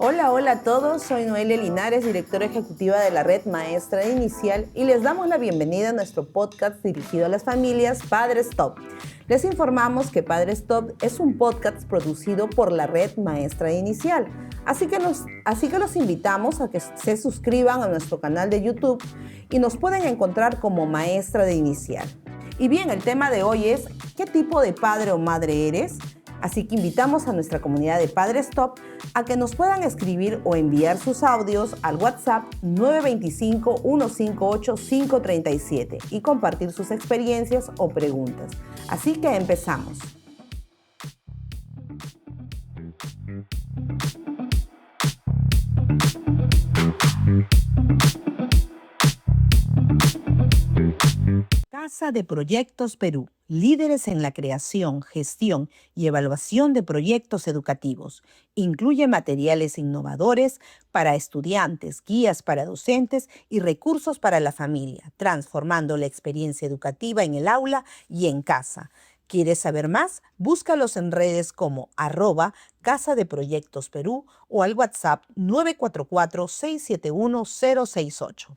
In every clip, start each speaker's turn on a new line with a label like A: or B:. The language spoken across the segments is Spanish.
A: Hola, hola a todos, soy Noelia Linares, directora ejecutiva de la Red Maestra de Inicial y les damos la bienvenida a nuestro podcast dirigido a las familias Padres Top. Les informamos que Padres Top es un podcast producido por la Red Maestra de Inicial, así que los invitamos a que se suscriban a nuestro canal de YouTube y nos pueden encontrar como Maestra de Inicial. Y bien, el tema de hoy es ¿qué tipo de padre o madre eres? Así que invitamos a nuestra comunidad de Padres Top a que nos puedan escribir o enviar sus audios al WhatsApp 925-158-537 y compartir sus experiencias o preguntas. Así que empezamos. Casa de Proyectos Perú, líderes en la creación, gestión y evaluación de proyectos educativos. Incluye materiales innovadores para estudiantes, guías para docentes y recursos para la familia, transformando la experiencia educativa en el aula y en casa. ¿Quieres saber más? Búscalos en redes como @Casa de Proyectos Perú o al WhatsApp 944-671-068.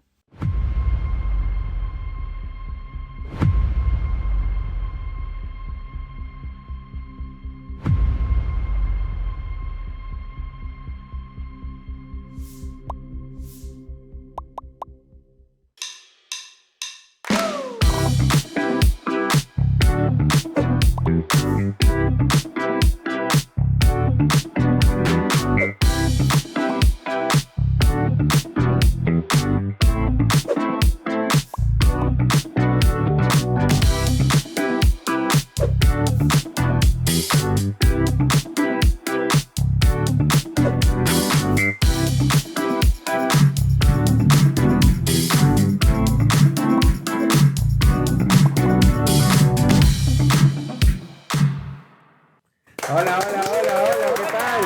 B: Hola, ¿qué tal?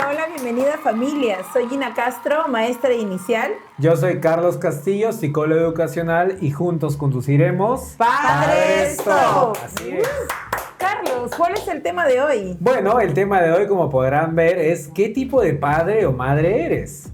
A: Hola, bienvenida familia. Soy Gina Castro, maestra de Inicial.
B: Yo soy Carlos Castillo, psicólogo educacional y juntos conduciremos
A: Padres Top.
B: Así es.
A: Carlos, ¿cuál es el tema de hoy?
B: Bueno, el tema de hoy, como podrán ver, es ¿qué tipo de padre o madre eres?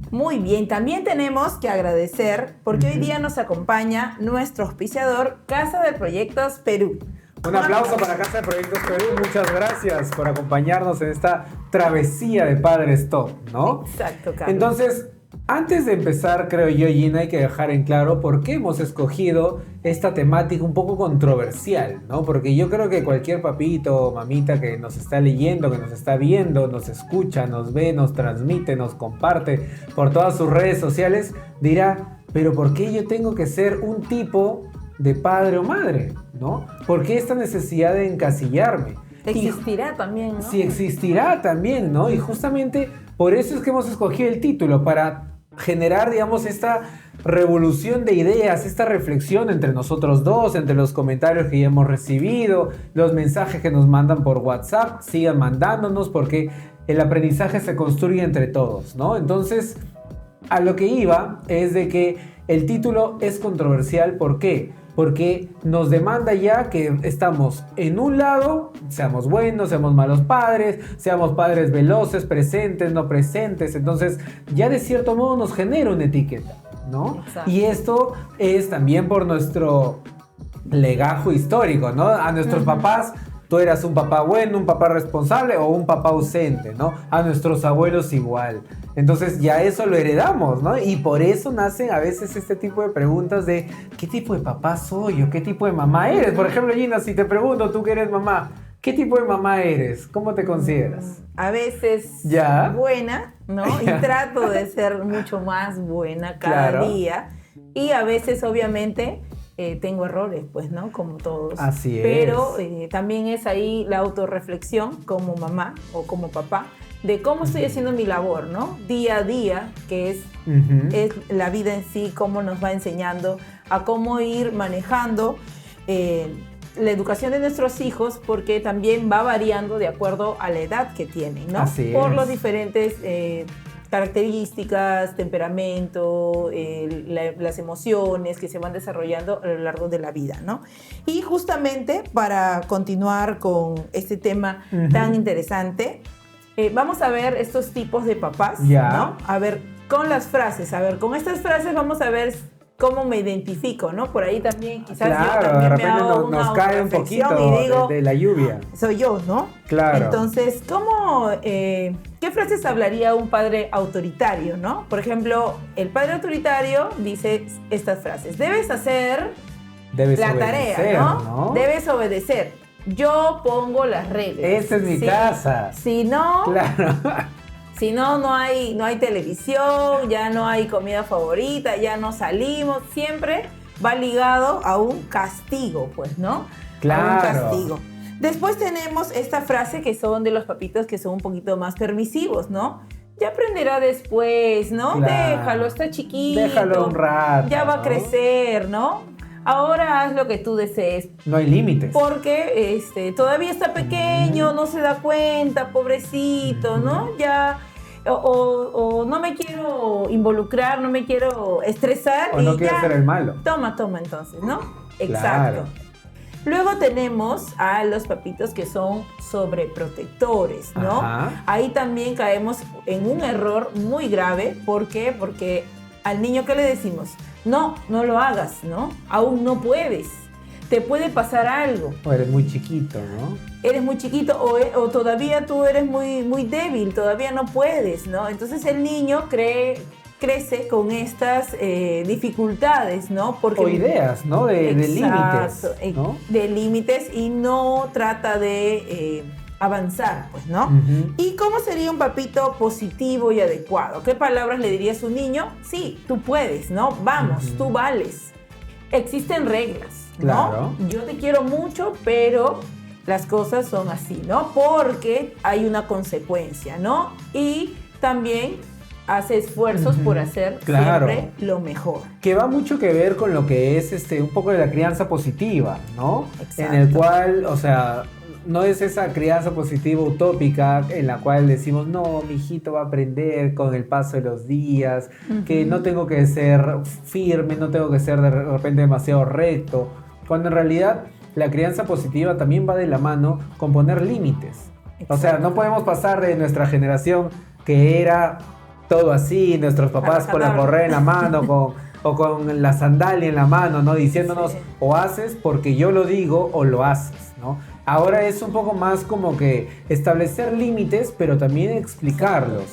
A: Muy bien, también tenemos que agradecer porque hoy día nos acompaña nuestro auspiciador Casa de Proyectos Perú.
B: Un aplauso para Casa de Proyectos Perú, muchas gracias por acompañarnos en esta travesía de Padres Top, ¿no?
A: Exacto, Carlos.
B: Entonces, antes de empezar, creo yo, Gina, hay que dejar en claro por qué hemos escogido esta temática un poco controversial, ¿no? Porque yo creo que cualquier papito o mamita que nos está leyendo, que nos está viendo, nos escucha, nos ve, nos transmite, nos comparte por todas sus redes sociales, dirá, pero ¿por qué yo tengo que ser un tipo de padre o madre, ¿no? ¿Por qué esta necesidad de encasillarme?
A: Existirá también, ¿no?
B: Sí, existirá también, ¿no? Y justamente por eso es que hemos escogido el título, para generar, digamos, esta revolución de ideas, esta reflexión entre nosotros dos, entre los comentarios que ya hemos recibido, los mensajes que nos mandan por WhatsApp, sigan mandándonos porque el aprendizaje se construye entre todos, ¿no? Entonces, a lo que iba es de que el título es controversial, ¿por qué? Porque nos demanda ya que estamos en un lado, seamos buenos, seamos malos padres, seamos padres veloces, presentes, no presentes. Entonces ya de cierto modo nos genera una etiqueta, ¿no?
A: Exacto.
B: Y esto es también por nuestro legajo histórico, ¿no? A nuestros papás, tú eras un papá bueno, un papá responsable o un papá ausente, ¿no? A nuestros abuelos igual. Entonces ya eso lo heredamos, ¿no? Y por eso nacen a veces este tipo de preguntas de ¿qué tipo de papá soy o qué tipo de mamá eres? Por ejemplo, Gina, si te pregunto, tú que eres mamá, ¿qué tipo de mamá eres? ¿Cómo te consideras?
A: A veces
B: ¿Ya?
A: buena, ¿no? Y trato de ser mucho más buena cada
B: Claro.
A: día. Y a veces, obviamente, tengo errores, pues, ¿no? Como todos.
B: Así es.
A: Pero también es ahí la autorreflexión como mamá o como papá de cómo estoy haciendo mi labor, ¿no? Día a día, que es la vida en sí, cómo nos va enseñando a cómo ir manejando la educación de nuestros hijos, porque también va variando de acuerdo a la edad que tienen, ¿no?
B: Así
A: Por
B: es.
A: los diferentes características, temperamento, las emociones que se van desarrollando a lo largo de la vida, ¿no? Y justamente para continuar con este tema tan interesante, vamos a ver estos tipos de papás,
B: Ya.
A: ¿no? A ver, con las frases, a ver, con estas frases vamos a ver cómo me identifico, ¿no? Por ahí también, quizás yo
B: Claro,
A: también
B: de
A: me
B: repente
A: hago una
B: nos cae un
A: autorreflexión
B: poquito
A: y digo,
B: de la lluvia.
A: soy yo, ¿no?
B: Claro.
A: Entonces, ¿qué frases hablaría un padre autoritario, ¿no? Por ejemplo, el padre autoritario dice estas frases. Debes hacer
B: Debes
A: la
B: obedecer,
A: tarea, ¿no?
B: ¿no?
A: Debes obedecer. Yo pongo las reglas.
B: Esta es mi casa.
A: Si no,
B: Claro.
A: si no, no hay televisión, ya no hay comida favorita, ya no salimos. Siempre va ligado a un castigo, pues, ¿no?
B: Claro.
A: A un castigo. Después tenemos esta frase que son de los papitos que son un poquito más permisivos, ¿no? Ya aprenderá después, ¿no?
B: Claro.
A: Déjalo, está chiquito.
B: Déjalo un rato,
A: ya va a
B: ¿no?
A: crecer, ¿no? Ahora haz lo que tú desees.
B: No hay límites.
A: Porque todavía está pequeño, no se da cuenta, pobrecito, ¿no? Ya, o no me quiero involucrar, no me quiero estresar.
B: O no
A: y
B: quiere
A: ya,
B: ser el malo.
A: Toma entonces, ¿no?
B: Claro.
A: Exacto. Luego tenemos a los papitos que son sobreprotectores, ¿no?
B: Ajá.
A: Ahí también caemos en un error muy grave. ¿Por qué? Porque al niño, ¿qué le decimos? No lo hagas, ¿no? Aún no puedes. Te puede pasar algo.
B: O eres muy chiquito, ¿no?
A: Eres muy chiquito o todavía tú eres muy débil, todavía no puedes, ¿no? Entonces el niño crece con estas dificultades, ¿no?
B: O ideas, ¿no? De límites, ¿no?
A: De límites y no trata de avanzar, pues, ¿no?
B: Ujú.
A: ¿Y cómo sería un papito positivo y adecuado? ¿Qué palabras le dirías a un niño? Sí, tú puedes, ¿no? Vamos,
B: Ujú.
A: tú vales. Existen reglas, ¿no?
B: Claro.
A: Yo te quiero mucho, pero las cosas son así, ¿no? Porque hay una consecuencia, ¿no? Y también hace esfuerzos
B: Ujú.
A: por hacer
B: Claro.
A: siempre lo mejor.
B: Que va mucho que ver con lo que es un poco de la crianza positiva, ¿no?
A: Exacto.
B: En el cual, o sea, no es esa crianza positiva utópica en la cual decimos, no, mi hijito va a aprender con el paso de los días, que no tengo que ser firme, no tengo que ser de repente demasiado recto, cuando en realidad la crianza positiva también va de la mano con poner límites. O sea, no podemos pasar de nuestra generación que era todo así, nuestros papás con la
A: Rajatabla.
B: correa en la mano, o con la sandalia en la mano, ¿no? Diciéndonos,
A: Sí.
B: o haces porque yo lo digo o lo haces, ¿no? Ahora es un poco más como que establecer límites, pero también explicarlos,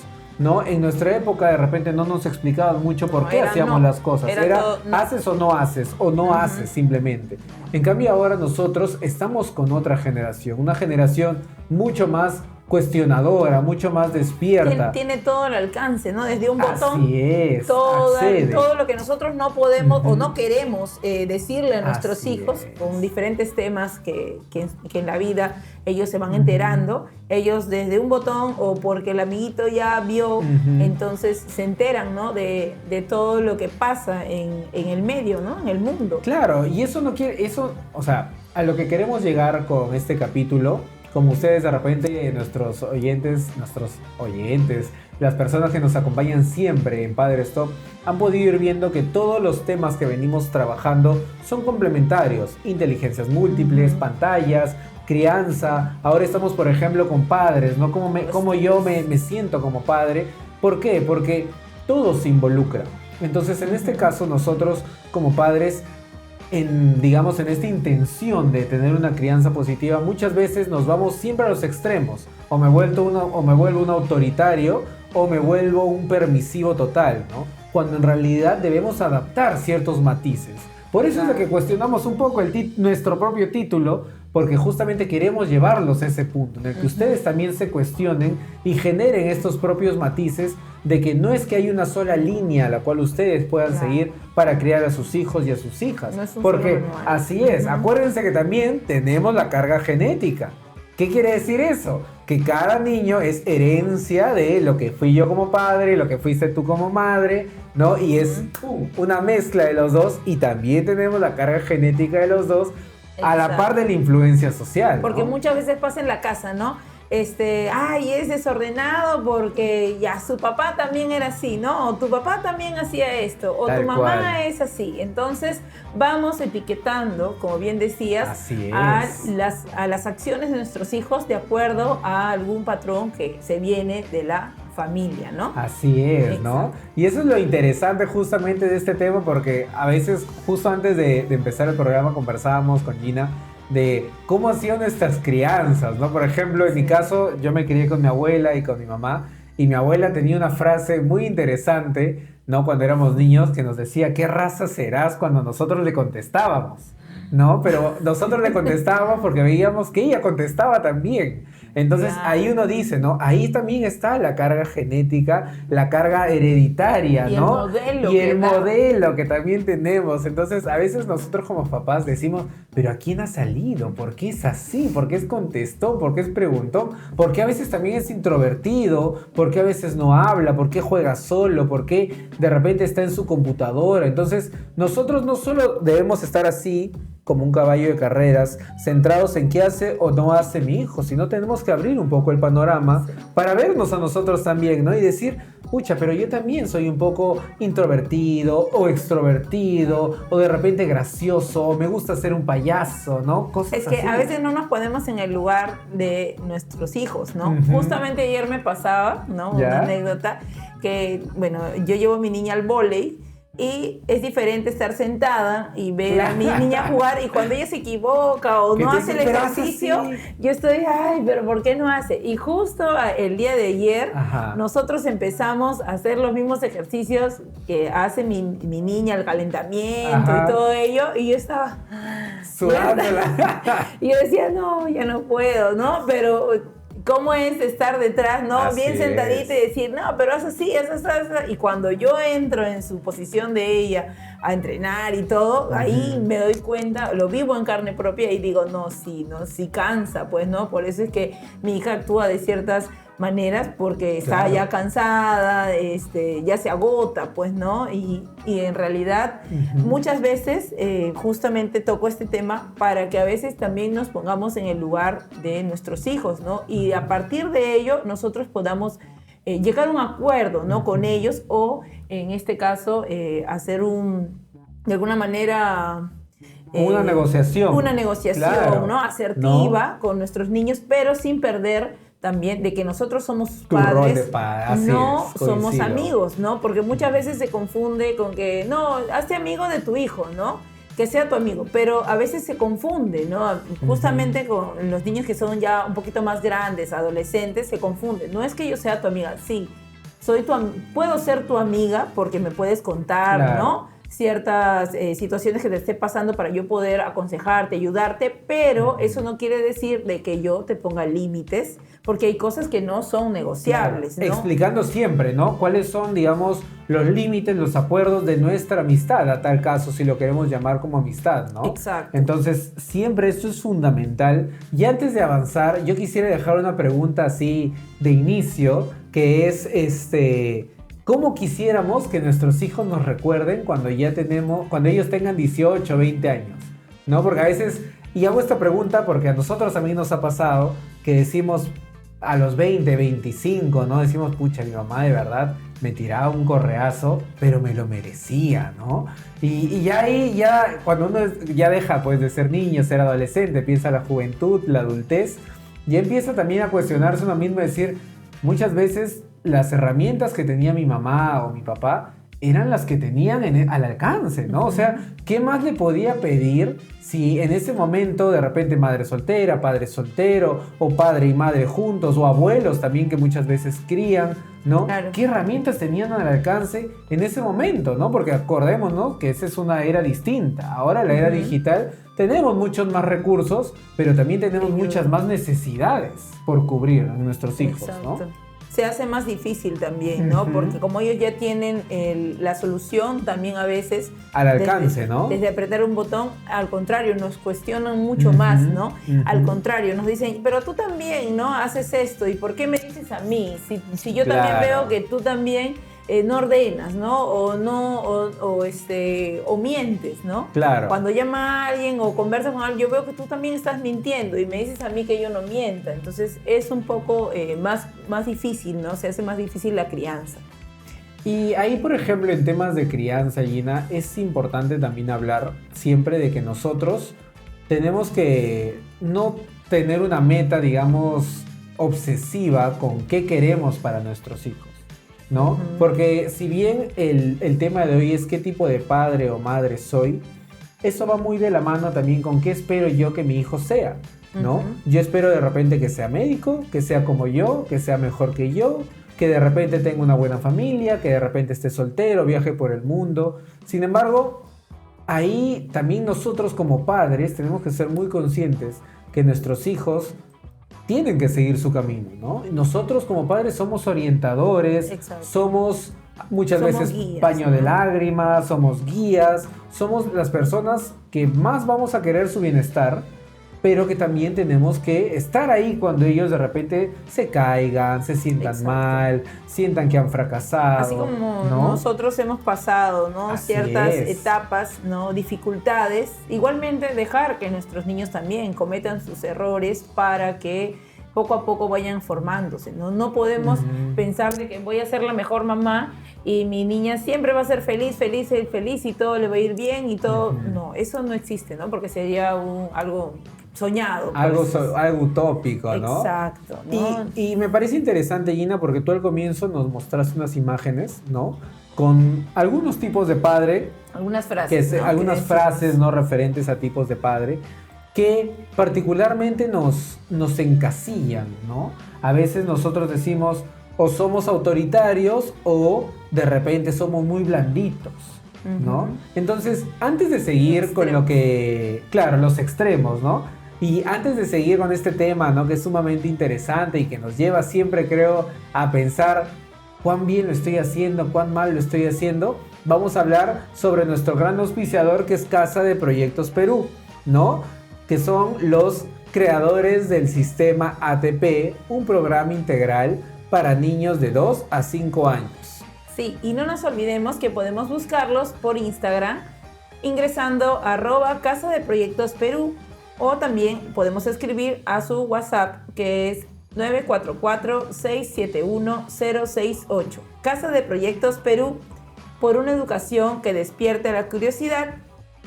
B: ¿no? En nuestra época de repente no nos explicaban mucho por
A: No,
B: qué
A: era
B: hacíamos
A: no.
B: las cosas.
A: Era
B: Era
A: todo no.
B: haces o no haces, o no haces simplemente. En cambio ahora nosotros estamos con otra generación, una generación mucho más cuestionadora, mucho más despierta.
A: Tiene todo el alcance, ¿no? Desde un botón.
B: Así es,
A: Todo
B: accede.
A: lo que nosotros no podemos o
B: Ujú.
A: no queremos decirle a nuestros
B: Así
A: hijos
B: es.
A: con diferentes temas que en la vida ellos se van enterando. Ellos desde un botón o porque el amiguito ya vio,
B: Ujú.
A: entonces se enteran, ¿no? De todo lo que pasa en el medio, ¿no? En el mundo.
B: Claro, y eso no quiere, eso, o sea, a lo que queremos llegar con este capítulo, como ustedes de repente, nuestros oyentes, las personas que nos acompañan siempre en Padre Stop, han podido ir viendo que todos los temas que venimos trabajando son complementarios. Inteligencias múltiples, pantallas, crianza. Ahora estamos, por ejemplo, con padres, ¿no? Cómo yo me siento como padre. ¿Por qué? Porque todo se involucra. Entonces, en este caso, nosotros como padres, digamos, en esta intención de tener una crianza positiva, muchas veces nos vamos siempre a los extremos. O me vuelvo un autoritario o me vuelvo un permisivo total, ¿no? Cuando en realidad debemos adaptar ciertos matices. Por eso es de que cuestionamos un poco nuestro propio título, porque justamente queremos llevarlos a ese punto, en el que ustedes también se cuestionen y generen estos propios matices de que no es que hay una sola línea a la cual ustedes puedan seguir para criar a sus hijos y a sus hijas.
A: No es un
B: Porque
A: solo manual.
B: así es, acuérdense que también tenemos la carga genética. ¿Qué quiere decir eso? Que cada niño es herencia de lo que fui yo como padre, lo que fuiste tú como madre, ¿no? Y es una mezcla de los dos, y también tenemos la carga genética de los dos a la par de la influencia social, ¿no?
A: Porque muchas veces pasa en la casa, ¿no?
C: ay, es desordenado porque ya su papá también era así, ¿no? O tu papá también hacía esto, o
B: Tal
C: tu mamá
B: cual.
C: es así. Entonces vamos etiquetando, como bien decías,
B: Así
C: a
B: es.
C: las acciones de nuestros hijos de acuerdo a algún patrón que se viene de la familia, ¿no?
B: Así es, ¿no?
C: Exacto.
B: Y eso es lo interesante justamente de este tema, porque a veces, justo antes de empezar el programa, conversábamos con Gina de cómo han sido nuestras crianzas, ¿no? Por ejemplo, en mi caso, yo me crié con mi abuela y con mi mamá, y mi abuela tenía una frase muy interesante, ¿no? Cuando éramos niños, que nos decía, ¿qué raza serás? Cuando nosotros le contestábamos, ¿no? Pero nosotros le contestábamos porque veíamos que ella contestaba también. Entonces ahí
C: Claro.
B: uno dice, ¿no? Ahí también está la carga genética, la carga hereditaria,
C: Y el
B: ¿no?
C: modelo
B: Y
C: que
B: el
C: da.
B: modelo que también tenemos. Entonces a veces nosotros como papás decimos, pero ¿a quién ha salido? ¿Por qué es así? ¿Por qué es contestón? ¿Por qué es preguntón? ¿Por qué a veces también es introvertido? ¿Por qué a veces no habla? ¿Por qué juega solo? ¿Por qué de repente está en su computadora? Entonces nosotros no solo debemos estar así, como un caballo de carreras, centrados en qué hace o no hace mi hijo, sino tenemos que abrir un poco el panorama para vernos a nosotros también, ¿no? Y decir, pucha, pero yo también soy un poco introvertido o extrovertido o de repente gracioso o me gusta ser un payaso, ¿no? Cosas
C: Es que
B: así.
C: a veces no nos ponemos en el lugar de nuestros hijos, ¿no?
B: Ujú.
C: Justamente ayer me pasaba, ¿no?
B: ¿Ya?
C: Una anécdota que, bueno, yo llevo a mi niña al vóley y es diferente estar sentada y ver a mi niña jugar, y cuando ella se equivoca o
B: Que
C: no
B: te
C: hace el
B: dicen, "Pero haz
C: ejercicio,
B: así".
C: yo estoy, ay, pero ¿por qué no hace? Y justo el día de ayer
B: Ajá.
C: nosotros empezamos a hacer los mismos ejercicios que hace mi niña, el calentamiento
B: Ajá.
C: y todo ello, y yo estaba...
B: Sudándola.
C: Y yo decía, no, ya no puedo, ¿no? Pero ¿cómo es estar detrás, no?
B: Así
C: Bien sentadita
B: es.
C: y decir, no, pero haz así, haz así, haz así. Y cuando yo entro en su posición de ella a entrenar y todo, ahí me doy cuenta, lo vivo en carne propia y digo, no, sí cansa, pues, ¿no? Por eso es que mi hija actúa de ciertas maneras porque está
B: Claro.
C: ya cansada, ya se agota, pues, ¿no? Y en realidad muchas veces justamente toco este tema para que a veces también nos pongamos en el lugar de nuestros hijos, ¿no? Y a partir de ello nosotros podamos llegar a un acuerdo, ¿no? Con ellos, o en este caso hacer de alguna manera...
B: Una negociación.
C: Una negociación,
B: Claro.
C: ¿no? Asertiva
B: ¿No?
C: con nuestros niños, pero sin perder también de que nosotros somos
B: Tu rol de
C: padres,
B: padre, así
C: no
B: es,
C: somos
B: coincido.
C: amigos, ¿no? Porque muchas veces se confunde con que, no, hazte amigo de tu hijo, ¿no? Que sea tu amigo, pero a veces se confunde, ¿no? Justamente con los niños que son ya un poquito más grandes, adolescentes, se confunden. No es que yo sea tu amiga, sí, puedo ser tu amiga porque me puedes contar,
B: Claro.
C: ¿no? Ciertas situaciones que te esté pasando para yo poder aconsejarte, ayudarte, pero eso no quiere decir de que yo te ponga límites, porque hay cosas que no son negociables,
B: Claro.
C: ¿no?
B: Explicando siempre, ¿no? Cuáles son, digamos, los límites, los acuerdos de nuestra amistad, a tal caso, si lo queremos llamar como amistad, ¿no?
C: Exacto.
B: Entonces, siempre esto es fundamental. Y antes de avanzar, yo quisiera dejar una pregunta así de inicio, que es, ¿cómo quisiéramos que nuestros hijos nos recuerden cuando ellos tengan 18 o 20 años? ¿No? Porque a veces, y hago esta pregunta porque a nosotros también nos ha pasado que decimos a los 20, 25, ¿no? Decimos, pucha, mi mamá de verdad me tiraba un correazo, pero me lo merecía, ¿no? Y ya ahí, ya cuando uno ya deja pues de ser niño, ser adolescente, empieza la juventud, la adultez, ya empieza también a cuestionarse uno mismo, decir, muchas veces las herramientas que tenía mi mamá o mi papá eran las que tenían al alcance, ¿no? O sea, ¿qué más le podía pedir si en ese momento de repente madre soltera, padre soltero, o padre y madre juntos, o abuelos también que muchas veces crían, ¿no?
C: Claro.
B: ¿Qué herramientas tenían al alcance en ese momento, ¿no? Porque acordémonos que esa es una era distinta. Ahora la era digital tenemos muchos más recursos, pero también tenemos muchas más necesidades por cubrir a nuestros hijos,
C: Exacto.
B: ¿no?
C: Se hace más difícil también, ¿no? Porque como ellos ya tienen la solución, también a veces...
B: Al alcance, ¿no?
C: Desde apretar un botón, al contrario, nos cuestionan mucho más, ¿no? Al contrario, nos dicen, pero tú también, ¿no? Haces esto, ¿y por qué me dices a mí? Si yo también
B: Claro.
C: veo que tú también no ordenas, ¿no? O mientes, ¿no?
B: Claro.
C: Cuando llama a alguien o conversa con alguien, yo veo que tú también estás mintiendo y me dices a mí que yo no mienta. Entonces es un poco más difícil, ¿no? Se hace más difícil la crianza.
B: Y ahí, por ejemplo, en temas de crianza, Gina, es importante también hablar siempre de que nosotros tenemos que no tener una meta, digamos, obsesiva con qué queremos para nuestros hijos, ¿no? Uh-huh. Porque si bien el tema de hoy es qué tipo de padre o madre soy, eso va muy de la mano también con qué espero yo que mi hijo sea, ¿no? Uh-huh. Yo espero de repente que sea médico, que sea como yo, que sea mejor que yo, que de repente tenga una buena familia, que de repente esté soltero, viaje por el mundo. Sin embargo, ahí también nosotros como padres tenemos que ser muy conscientes que nuestros hijos tienen que seguir su camino, ¿no? Nosotros como padres somos orientadores,
C: exacto,
B: somos muchas veces
C: guías,
B: paño,
C: ¿no?,
B: de lágrimas, somos guías, somos las personas que más vamos a querer su bienestar, pero que también tenemos que estar ahí cuando ellos de repente se caigan, se sientan
C: exacto,
B: mal, sientan que han fracasado.
C: Así como,
B: ¿no?,
C: nosotros hemos pasado, ¿no?,
B: así
C: ciertas
B: es,
C: etapas, ¿no?, dificultades, igualmente dejar que nuestros niños también cometan sus errores para que poco a poco vayan formándose, ¿no? No podemos pensar de que voy a ser la mejor mamá y mi niña siempre va a ser feliz, feliz, feliz y todo le va a ir bien y todo. No, eso no existe, ¿no? Porque sería algo soñado.
B: Algo utópico, ¿no?
C: Exacto, ¿no?
B: Y me parece interesante, Gina, porque tú al comienzo nos mostraste unas imágenes, ¿no?, con algunos tipos de padre.
C: Algunas frases.
B: Algunas frases, ¿no?, referentes a tipos de padre, que particularmente nos encasillan, ¿no? A veces nosotros decimos o somos autoritarios o de repente somos muy blanditos, ¿no? Uh-huh. Entonces, antes de seguir con lo que... Claro, los extremos, ¿no? Y antes de seguir con este tema, ¿no?, que es sumamente interesante y que nos lleva siempre, creo, a pensar cuán bien lo estoy haciendo, cuán mal lo estoy haciendo, vamos a hablar sobre nuestro gran auspiciador, que es Casa de Proyectos Perú, ¿no?, que son los creadores del sistema ATP, un programa integral para niños de 2 a 5 años.
C: Sí, y no nos olvidemos que podemos buscarlos por Instagram ingresando @Casa de Proyectos Perú, o también podemos escribir a su WhatsApp, que es 944-671-068. Casa de Proyectos Perú, por una educación que despierte la curiosidad,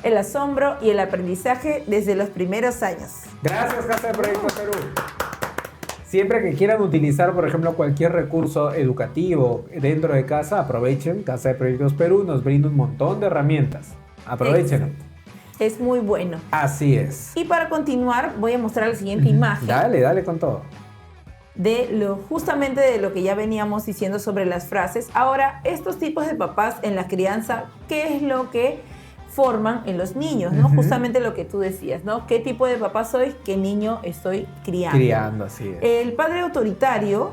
C: el asombro y el aprendizaje desde los primeros años.
B: Gracias, Casa de Proyectos Perú. Siempre que quieran utilizar, por ejemplo, cualquier recurso educativo dentro de casa, aprovechen. Casa de Proyectos Perú nos brinda un montón de herramientas. Aprovechenlo.
C: Es muy bueno.
B: Así es.
C: Y para continuar, voy a mostrar la siguiente imagen.
B: Dale con todo.
C: Justamente de lo que ya veníamos diciendo sobre las frases. Ahora, estos tipos de papás en la crianza, ¿qué es lo que forman en los niños, ¿no? Justamente lo que tú decías, ¿no? ¿Qué tipo de papá soy? ¿Qué niño estoy criando?
B: Criando, así es.
C: El padre autoritario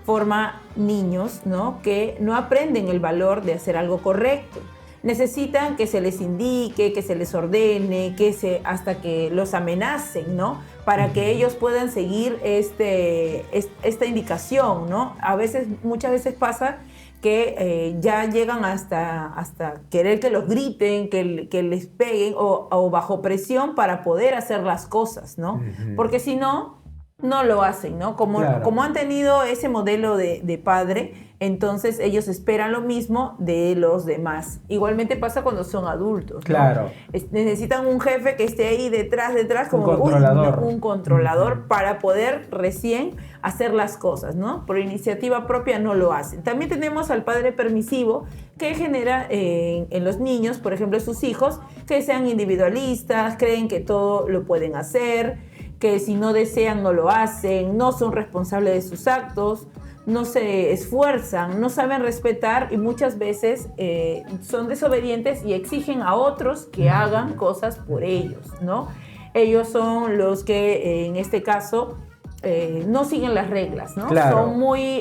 C: forma niños, ¿no?, que no aprenden el valor de hacer algo correcto. Necesitan que se les indique, que se les ordene, hasta que los amenacen, ¿no?, para que ellos puedan seguir esta indicación, ¿no? Muchas veces pasa que ya llegan hasta querer que los griten, que les peguen o bajo presión para poder hacer las cosas, ¿no? Uh-huh. Porque si no lo hacen, ¿no? Como han tenido ese modelo de padre, entonces ellos esperan lo mismo de los demás. Igualmente pasa cuando son adultos, ¿no?
B: Claro.
C: Necesitan un jefe que esté ahí detrás, como un controlador para poder recién hacer las cosas, ¿no? Por iniciativa propia no lo hacen. También tenemos al padre permisivo, que genera en los niños, por ejemplo, sus hijos, que sean individualistas, creen que todo lo pueden hacer, que si no desean no lo hacen, no son responsables de sus actos, no se esfuerzan, no saben respetar y muchas veces son desobedientes y exigen a otros que hagan cosas por ellos, ¿no? Ellos son los que en este caso no siguen las reglas, ¿no?
B: Claro.
C: Son muy...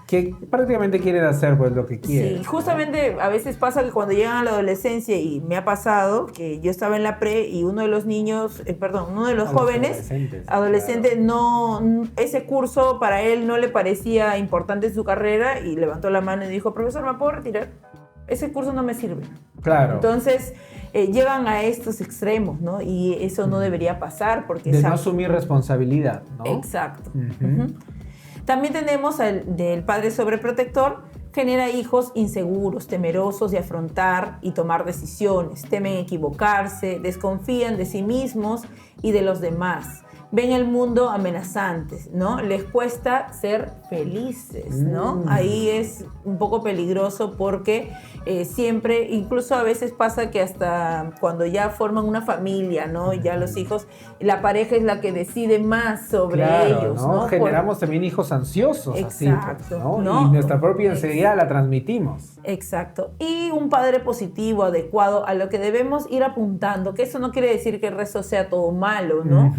B: que prácticamente quieren hacer pues lo que quieren.
C: Sí, justamente a veces pasa que cuando llegan a la adolescencia, y me ha pasado que yo estaba en la pre y uno de los niños, uno de los jóvenes, adolescente, claro, no, ese curso para él no le parecía importante en su carrera y levantó la mano y dijo, profesor, ¿me puedo retirar? Ese curso no me sirve.
B: Claro.
C: Entonces, llegan a estos extremos, ¿no? Y eso no debería pasar porque...
B: De no asumir responsabilidad, ¿no?
C: Exacto. También tenemos del padre sobreprotector, genera hijos inseguros, temerosos de afrontar y tomar decisiones, temen equivocarse, desconfían de sí mismos y de los demás. Ven el mundo amenazantes, ¿no? Les cuesta ser felices, ¿no? Ahí es un poco peligroso porque siempre, incluso a veces pasa que hasta cuando ya forman una familia, ¿no? Ya los hijos, la pareja es la que decide más sobre ellos, ¿no?
B: Generamos también hijos ansiosos.
C: Exacto.
B: Así, pues, ¿no? Y nuestra propia ansiedad la transmitimos.
C: Exacto. Y un padre positivo, adecuado a lo que debemos ir apuntando, que eso no quiere decir que el resto sea todo malo, ¿no?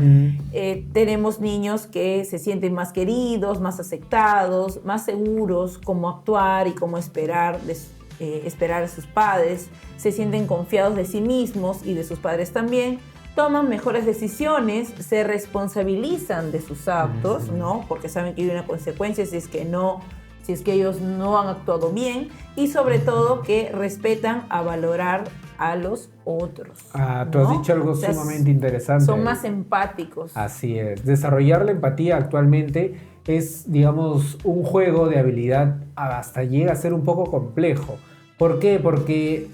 C: Tenemos niños que se sienten más queridos, más aceptados, más seguros, cómo actuar y cómo esperar a sus padres, se sienten confiados de sí mismos y de sus padres también, toman mejores decisiones, se responsabilizan de sus actos, ¿no? Porque saben que hay una consecuencia si es que ellos no han actuado bien, y sobre todo que respetan a valorar a los otros.
B: Tú has dicho algo sumamente interesante.
C: Son más empáticos.
B: Así es. Desarrollar la empatía actualmente es, digamos, un juego de habilidad hasta llega a ser un poco complejo. ¿Por qué? Porque,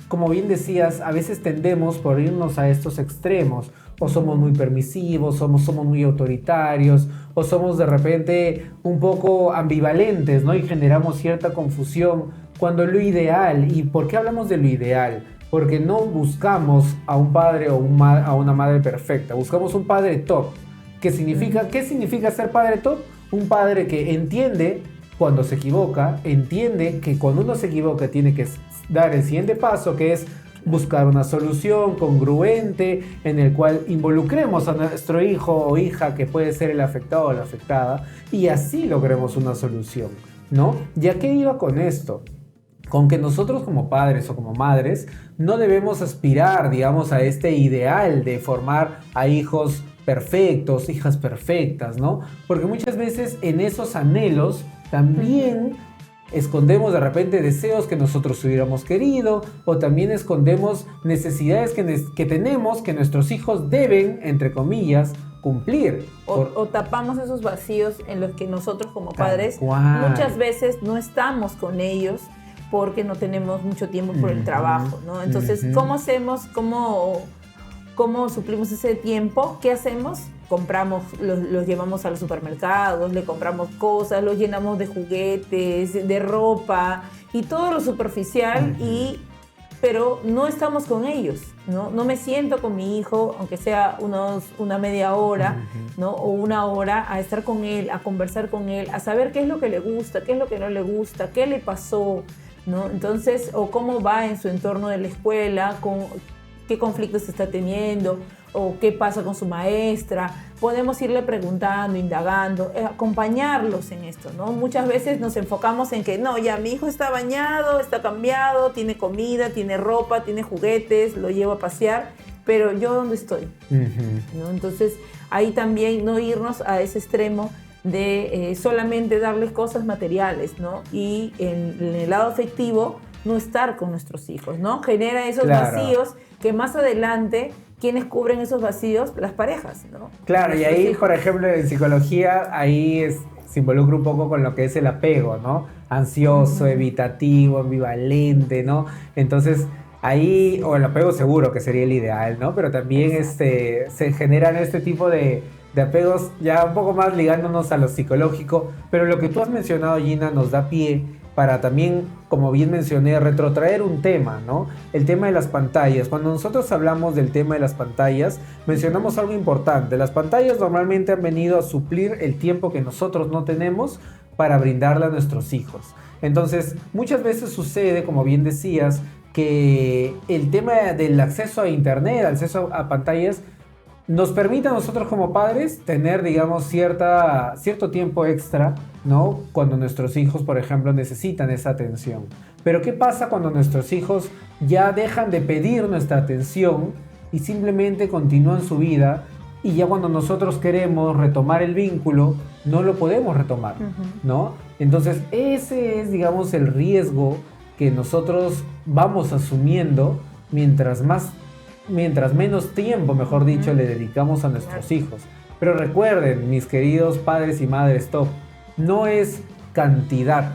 B: como bien decías, a veces tendemos por irnos a estos extremos. O somos muy permisivos, somos muy autoritarios, o somos de repente un poco ambivalentes, ¿no? Y generamos cierta confusión cuando lo ideal, ¿y por qué hablamos de lo ideal? Porque no buscamos a un padre o a una madre perfecta, buscamos un padre top. ¿Qué significa ser padre top? Un padre que entiende cuando se equivoca, entiende que cuando uno se equivoca tiene que dar el siguiente paso, que es buscar una solución congruente en el cual involucremos a nuestro hijo o hija que puede ser el afectado o la afectada y así logremos una solución, ¿no? ¿Y a qué iba con esto? Con que nosotros como padres o como madres no debemos aspirar, digamos, a este ideal de formar a hijos perfectos, hijas perfectas, ¿no? Porque muchas veces en esos anhelos también escondemos de repente deseos que nosotros hubiéramos querido, o también escondemos necesidades que tenemos que nuestros hijos deben, entre comillas, cumplir.
C: O tapamos esos vacíos en los que nosotros como padres muchas veces no estamos con ellos porque no tenemos mucho tiempo por el trabajo, ¿no? Entonces, ¿cómo hacemos? ¿Cómo suplimos ese tiempo? ¿Qué hacemos? Los llevamos a los supermercados, le compramos cosas, los llenamos de juguetes, de ropa y todo lo superficial, pero no estamos con ellos, ¿no? No me siento con mi hijo, aunque sea una media hora, ¿no? O una hora, a estar con él, a conversar con él, a saber qué es lo que le gusta, qué es lo que no le gusta, qué le pasó, ¿no? Entonces, o cómo va en su entorno de la escuela, qué conflictos está teniendo, o qué pasa con su maestra. Podemos irle preguntando, indagando, acompañarlos en esto, ¿no? Muchas veces nos enfocamos en que, no, ya mi hijo está bañado, está cambiado, tiene comida, tiene ropa, tiene juguetes, lo llevo a pasear, pero ¿yo dónde estoy? ¿No? Entonces, ahí también no irnos a ese extremo de solamente darles cosas materiales, ¿no? Y en el lado afectivo, no estar con nuestros hijos, ¿no? Genera esos vacíos que más adelante, ¿quiénes cubren esos vacíos? Las parejas, ¿no?
B: Claro, y ahí, por ejemplo, en psicología, se involucra un poco con lo que es el apego, ¿no? Ansioso, evitativo, ambivalente, ¿no? Entonces, ahí, o el apego seguro, que sería el ideal, ¿no? Pero también se generan este tipo de apegos ya un poco más ligándonos a lo psicológico, pero lo que tú has mencionado, Gina, nos da pie para también, como bien mencioné, retrotraer un tema, ¿no? El tema de las pantallas. Cuando nosotros hablamos del tema de las pantallas, mencionamos algo importante. Las pantallas normalmente han venido a suplir el tiempo que nosotros no tenemos para brindarle a nuestros hijos. Entonces, muchas veces sucede, como bien decías, que el tema del acceso a internet, acceso a pantallas, nos permite a nosotros como padres tener, digamos, cierto tiempo extra, ¿no? Cuando nuestros hijos, por ejemplo, necesitan esa atención. Pero ¿qué pasa cuando nuestros hijos ya dejan de pedir nuestra atención y simplemente continúan su vida? Y ya cuando nosotros queremos retomar el vínculo, no lo podemos retomar, ¿no? Entonces, ese es, digamos, el riesgo que nosotros vamos asumiendo mientras menos tiempo, mejor dicho, le dedicamos a nuestros hijos. Pero recuerden, mis queridos padres y madres top, no es cantidad,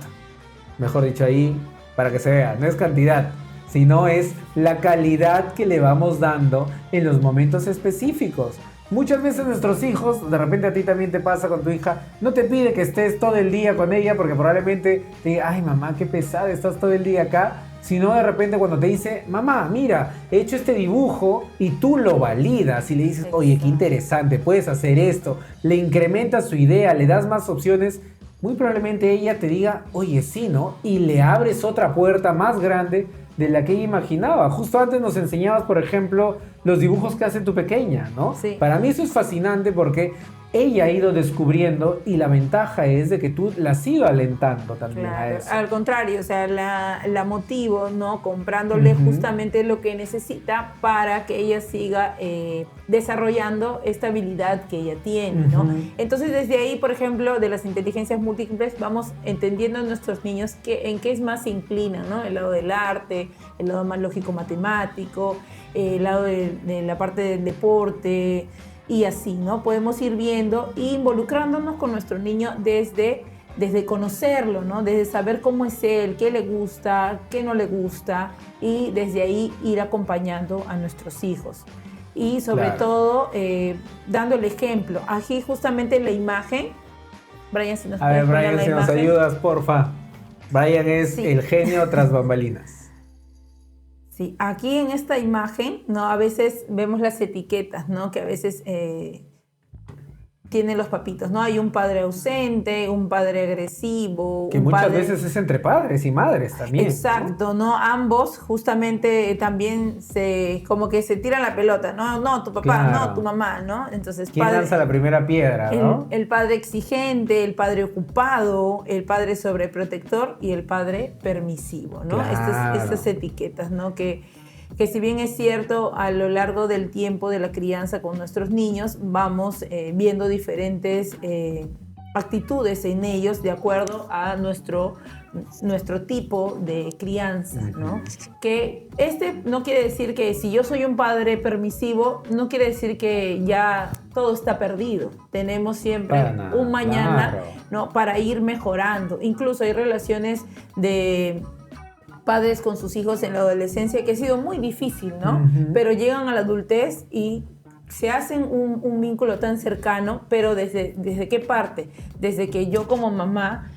B: mejor dicho ahí, para que se vea, no es cantidad, sino es la calidad que le vamos dando en los momentos específicos. Muchas veces nuestros hijos, de repente a ti también te pasa con tu hija, no te pide que estés todo el día con ella porque probablemente te diga, ay mamá, qué pesada, estás todo el día acá. Sino de repente cuando te dice, mamá, mira, he hecho este dibujo, y tú lo validas y le dices, oye, qué interesante, puedes hacer esto, le incrementas su idea, le das más opciones, muy probablemente ella te diga, oye, sí, ¿no? Y le abres otra puerta más grande de la que ella imaginaba. Justo antes nos enseñabas, por ejemplo, los dibujos que hace tu pequeña, ¿no?
C: Sí.
B: Para mí eso es fascinante porque ella ha ido descubriendo, y la ventaja es de que tú la has ido alentando también a eso.
C: Al contrario, o sea, la motivo, ¿no? Comprándole justamente lo que necesita para que ella siga desarrollando esta habilidad que ella tiene, ¿no? Entonces, desde ahí, por ejemplo, de las inteligencias múltiples, vamos entendiendo a nuestros niños en qué es más se inclinan, ¿no? El lado del arte, el lado más lógico-matemático, el lado de la parte del deporte, y así, ¿no? Podemos ir viendo e involucrándonos con nuestro niño desde conocerlo, ¿no? Desde saber cómo es él, qué le gusta, qué no le gusta, y desde ahí ir acompañando a nuestros hijos. Y sobre todo, dando el ejemplo. Aquí justamente la imagen, Brian, si nos puedes poner
B: Brian,
C: la
B: si
C: imagen.
B: nos ayudas, porfa. Brian es el genio tras bambalinas.
C: Sí, aquí en esta imagen, ¿no? A veces vemos las etiquetas, ¿no? Que a veces tienen los papitos, ¿no? Hay un padre ausente, un padre agresivo.
B: Que muchas veces es entre padres y madres también.
C: Exacto, ¿no? Ambos justamente también como que se tiran la pelota, ¿no? No, tu papá, no, tu mamá, ¿no? Entonces,
B: ¿quién lanza la primera piedra, no?
C: El padre exigente, el padre ocupado, el padre sobreprotector y el padre permisivo, ¿no?
B: Claro.
C: Estas etiquetas, ¿no? Que si bien es cierto, a lo largo del tiempo de la crianza con nuestros niños, vamos viendo diferentes actitudes en ellos de acuerdo a nuestro tipo de crianza, ¿no? Que no quiere decir que si yo soy un padre permisivo, no quiere decir que ya todo está perdido. Tenemos siempre un mañana, ¿no? Para ir mejorando. Incluso hay relaciones de padres con sus hijos en la adolescencia que ha sido muy difícil, ¿no? Pero llegan a la adultez y se hacen un vínculo tan cercano, pero ¿desde qué parte? Desde que yo como mamá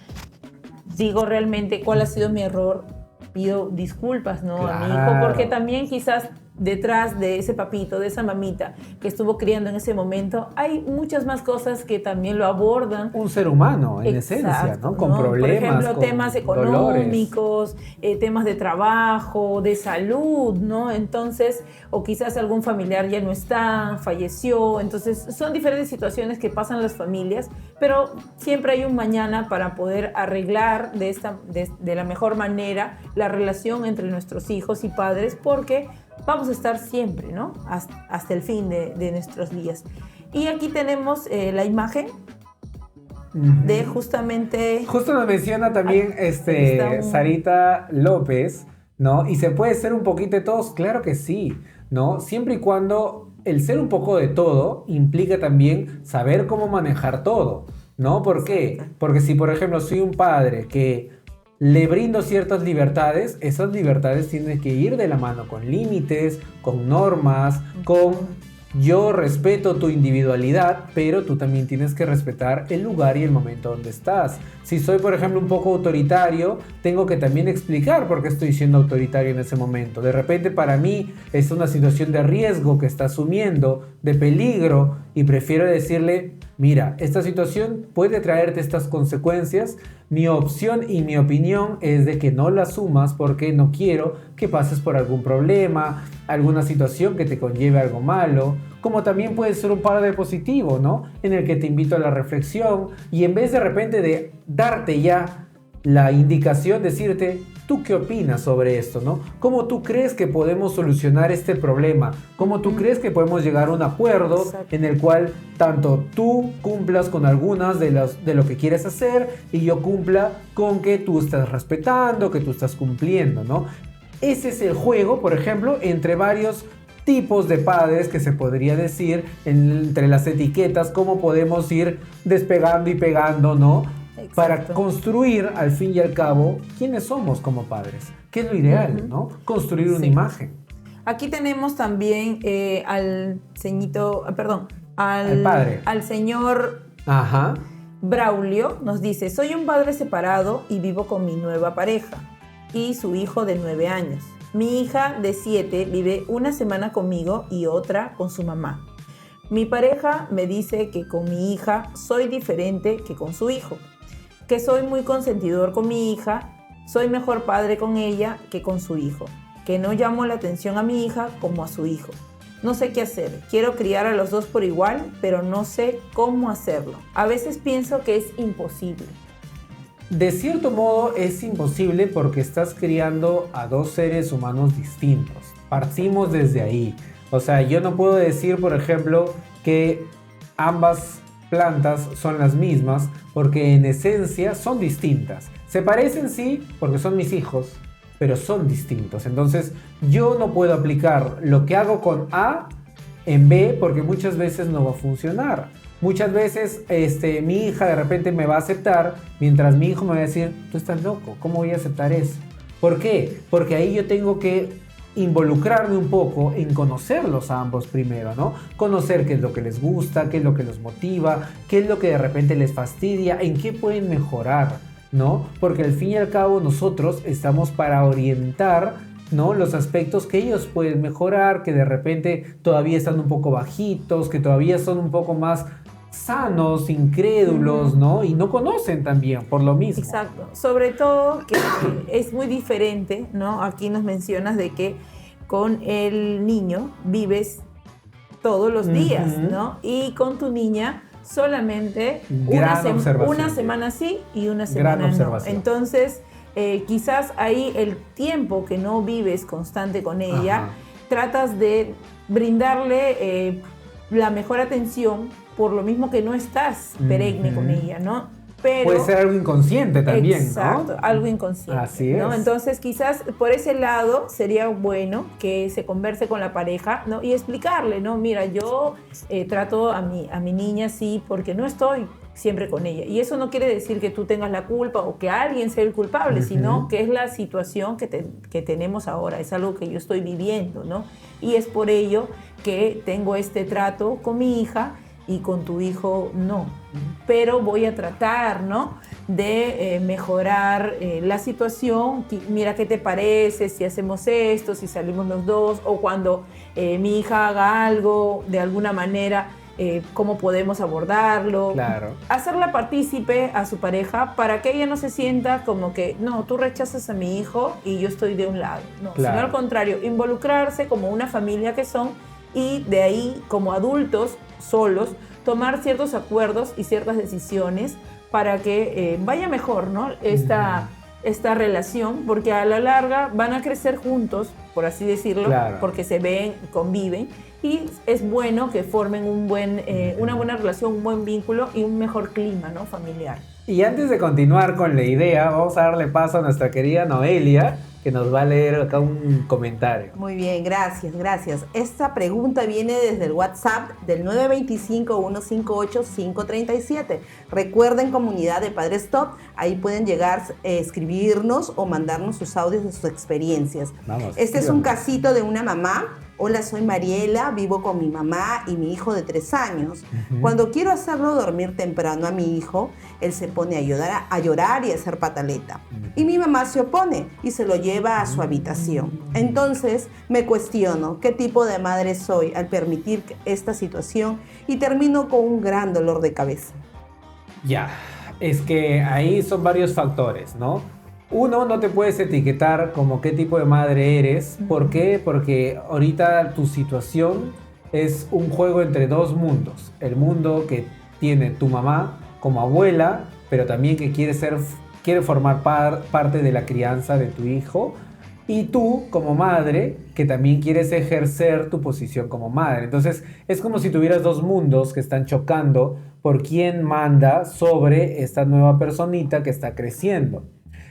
C: digo realmente cuál ha sido mi error, pido disculpas, ¿no? A mi hijo, porque también quizás detrás de ese papito, de esa mamita que estuvo criando en ese momento, hay muchas más cosas que también lo abordan. Un
B: ser humano, en esencia, ¿no? Con problemas,
C: por ejemplo,
B: con
C: temas económicos, temas de trabajo, de salud, ¿no? Entonces, o quizás algún familiar ya no está, falleció. Entonces, son diferentes situaciones que pasan en las familias, pero siempre hay un mañana para poder arreglar de la mejor manera la relación entre nuestros hijos y padres, porque vamos a estar siempre, ¿no? Hasta el fin de nuestros días. Y aquí tenemos la imagen de justamente...
B: Justo nos menciona también Sarita López, ¿no? Y se puede ser un poquito de todos, claro que sí, ¿no? Siempre y cuando el ser un poco de todo implica también saber cómo manejar todo, ¿no? ¿Por qué? Porque si, por ejemplo, soy un padre que le brindo ciertas libertades, esas libertades tienen que ir de la mano con límites, con normas, con yo respeto tu individualidad, pero tú también tienes que respetar el lugar y el momento donde estás. Si soy, por ejemplo, un poco autoritario, tengo que también explicar por qué estoy siendo autoritario en ese momento. De repente para mí es una situación de riesgo que está asumiendo, de peligro, y prefiero decirle, mira, esta situación puede traerte estas consecuencias. Mi opción y mi opinión es de que no la asumas porque no quiero que pases por algún problema, alguna situación que te conlleve algo malo. como también puede ser un padre positivo, ¿no? En el que te invito a la reflexión y en vez de repente de darte ya la indicación, decirte, ¿tú qué opinas sobre esto, no? ¿Cómo tú crees que podemos solucionar este problema? ¿Cómo tú crees que podemos llegar a un acuerdo en el cual tanto tú cumplas con algunas de lo que quieres hacer y yo cumpla con que tú estás respetando, que tú estás cumpliendo, ¿no? Ese es el juego, por ejemplo, entre varios tipos de padres que se podría decir, entre las etiquetas, cómo podemos ir despegando y pegando, ¿no?
C: Exacto.
B: Para construir, al fin y al cabo, quiénes somos como padres. ¿Qué es lo ideal, no? Construir una imagen.
C: Aquí tenemos también al
B: padre.
C: Al señor
B: Ajá.
C: Braulio nos dice, soy un padre separado y vivo con mi nueva pareja y su hijo de 9 años. Mi hija de 7 vive una semana conmigo y otra con su mamá. Mi pareja me dice que con mi hija soy diferente que con su hijo, que soy muy consentidor con mi hija, soy mejor padre con ella que con su hijo, que no llamo la atención a mi hija como a su hijo. No sé qué hacer, quiero criar a los dos por igual, pero no sé cómo hacerlo. A veces pienso que es imposible.
B: De cierto modo es imposible porque estás criando a dos seres humanos distintos. Partimos desde ahí. O sea, yo no puedo decir, por ejemplo, que ambas plantas son las mismas porque en esencia son distintas. Se parecen sí porque son mis hijos, pero son distintos. Entonces yo no puedo aplicar lo que hago con A en B porque muchas veces no va a funcionar. Muchas veces mi hija de repente me va a aceptar mientras mi hijo me va a decir, tú estás loco, ¿cómo voy a aceptar eso? ¿Por qué? Porque ahí yo tengo que involucrarme un poco en conocerlos a ambos primero, ¿no? Conocer qué es lo que les gusta, qué es lo que los motiva, qué es lo que de repente les fastidia, en qué pueden mejorar, ¿no? Porque al fin y al cabo nosotros estamos para orientar, ¿no? Los aspectos que ellos pueden mejorar, que de repente todavía están un poco bajitos, que todavía son un poco más sanos, incrédulos, ¿no? Y no conocen también por lo mismo.
C: Exacto. Sobre todo que es muy diferente, ¿no? Aquí nos mencionas de que con el niño vives todos los días, ¿no? Y con tu niña solamente una semana sí y una semana no. Entonces, quizás ahí el tiempo que no vives constante con ella, tratas de brindarle la mejor atención por lo mismo que no estás perenne con ella, ¿no? Pero,
B: puede ser algo inconsciente también,
C: exacto, ¿no? Algo inconsciente.
B: Así es.
C: ¿no? Entonces, quizás por ese lado sería bueno que se converse con la pareja, ¿no? Y explicarle, ¿no? Mira, yo trato a mi niña así porque no estoy siempre con ella. Y eso no quiere decir que tú tengas la culpa o que alguien sea el culpable, sino que es la situación que tenemos ahora, es algo que yo estoy viviendo, ¿no? Y es por ello que tengo este trato con mi hija y con tu hijo no. Pero voy a tratar, ¿no? De mejorar la situación. Mira, ¿qué te parece si hacemos esto, si salimos los dos? O cuando mi hija haga algo de alguna manera, cómo podemos abordarlo.
B: Claro.
C: Hacerla partícipe a su pareja para que ella no se sienta como que, no, tú rechazas a mi hijo y yo estoy de un lado. No,
B: claro.
C: Sino al contrario, involucrarse como una familia que son y de ahí, como adultos solos, tomar ciertos acuerdos y ciertas decisiones para que vaya mejor, ¿no? Esta relación, porque a la larga van a crecer juntos, por así decirlo, claro. Porque se ven, conviven, y es bueno que formen una buena relación, un buen vínculo y un mejor clima, ¿no? Familiar.
B: Y antes de continuar con la idea, vamos a darle paso a nuestra querida Noelia, que nos va a leer acá un comentario.
A: Muy bien, gracias. Esta pregunta viene desde el WhatsApp del 925-158-537. Recuerden, comunidad de Padres Top, ahí pueden llegar, escribirnos o mandarnos sus audios de sus experiencias.
B: Vamos,
A: este es un casito de una mamá. Hola, soy Mariela, vivo con mi mamá y mi hijo de 3 años. Cuando quiero hacerlo dormir temprano a mi hijo, él se pone a llorar y a hacer pataleta. Y mi mamá se opone y se lo lleva a su habitación. Entonces me cuestiono qué tipo de madre soy al permitir esta situación y termino con un gran dolor de cabeza.
B: Ya, es que ahí son varios factores, ¿no? Uno, no te puedes etiquetar como qué tipo de madre eres. ¿Por qué? Porque ahorita tu situación es un juego entre dos mundos. El mundo que tiene tu mamá como abuela, pero también que quiere formar parte de la crianza de tu hijo. Y tú como madre, que también quieres ejercer tu posición como madre. Entonces es como si tuvieras dos mundos que están chocando por quién manda sobre esta nueva personita que está creciendo.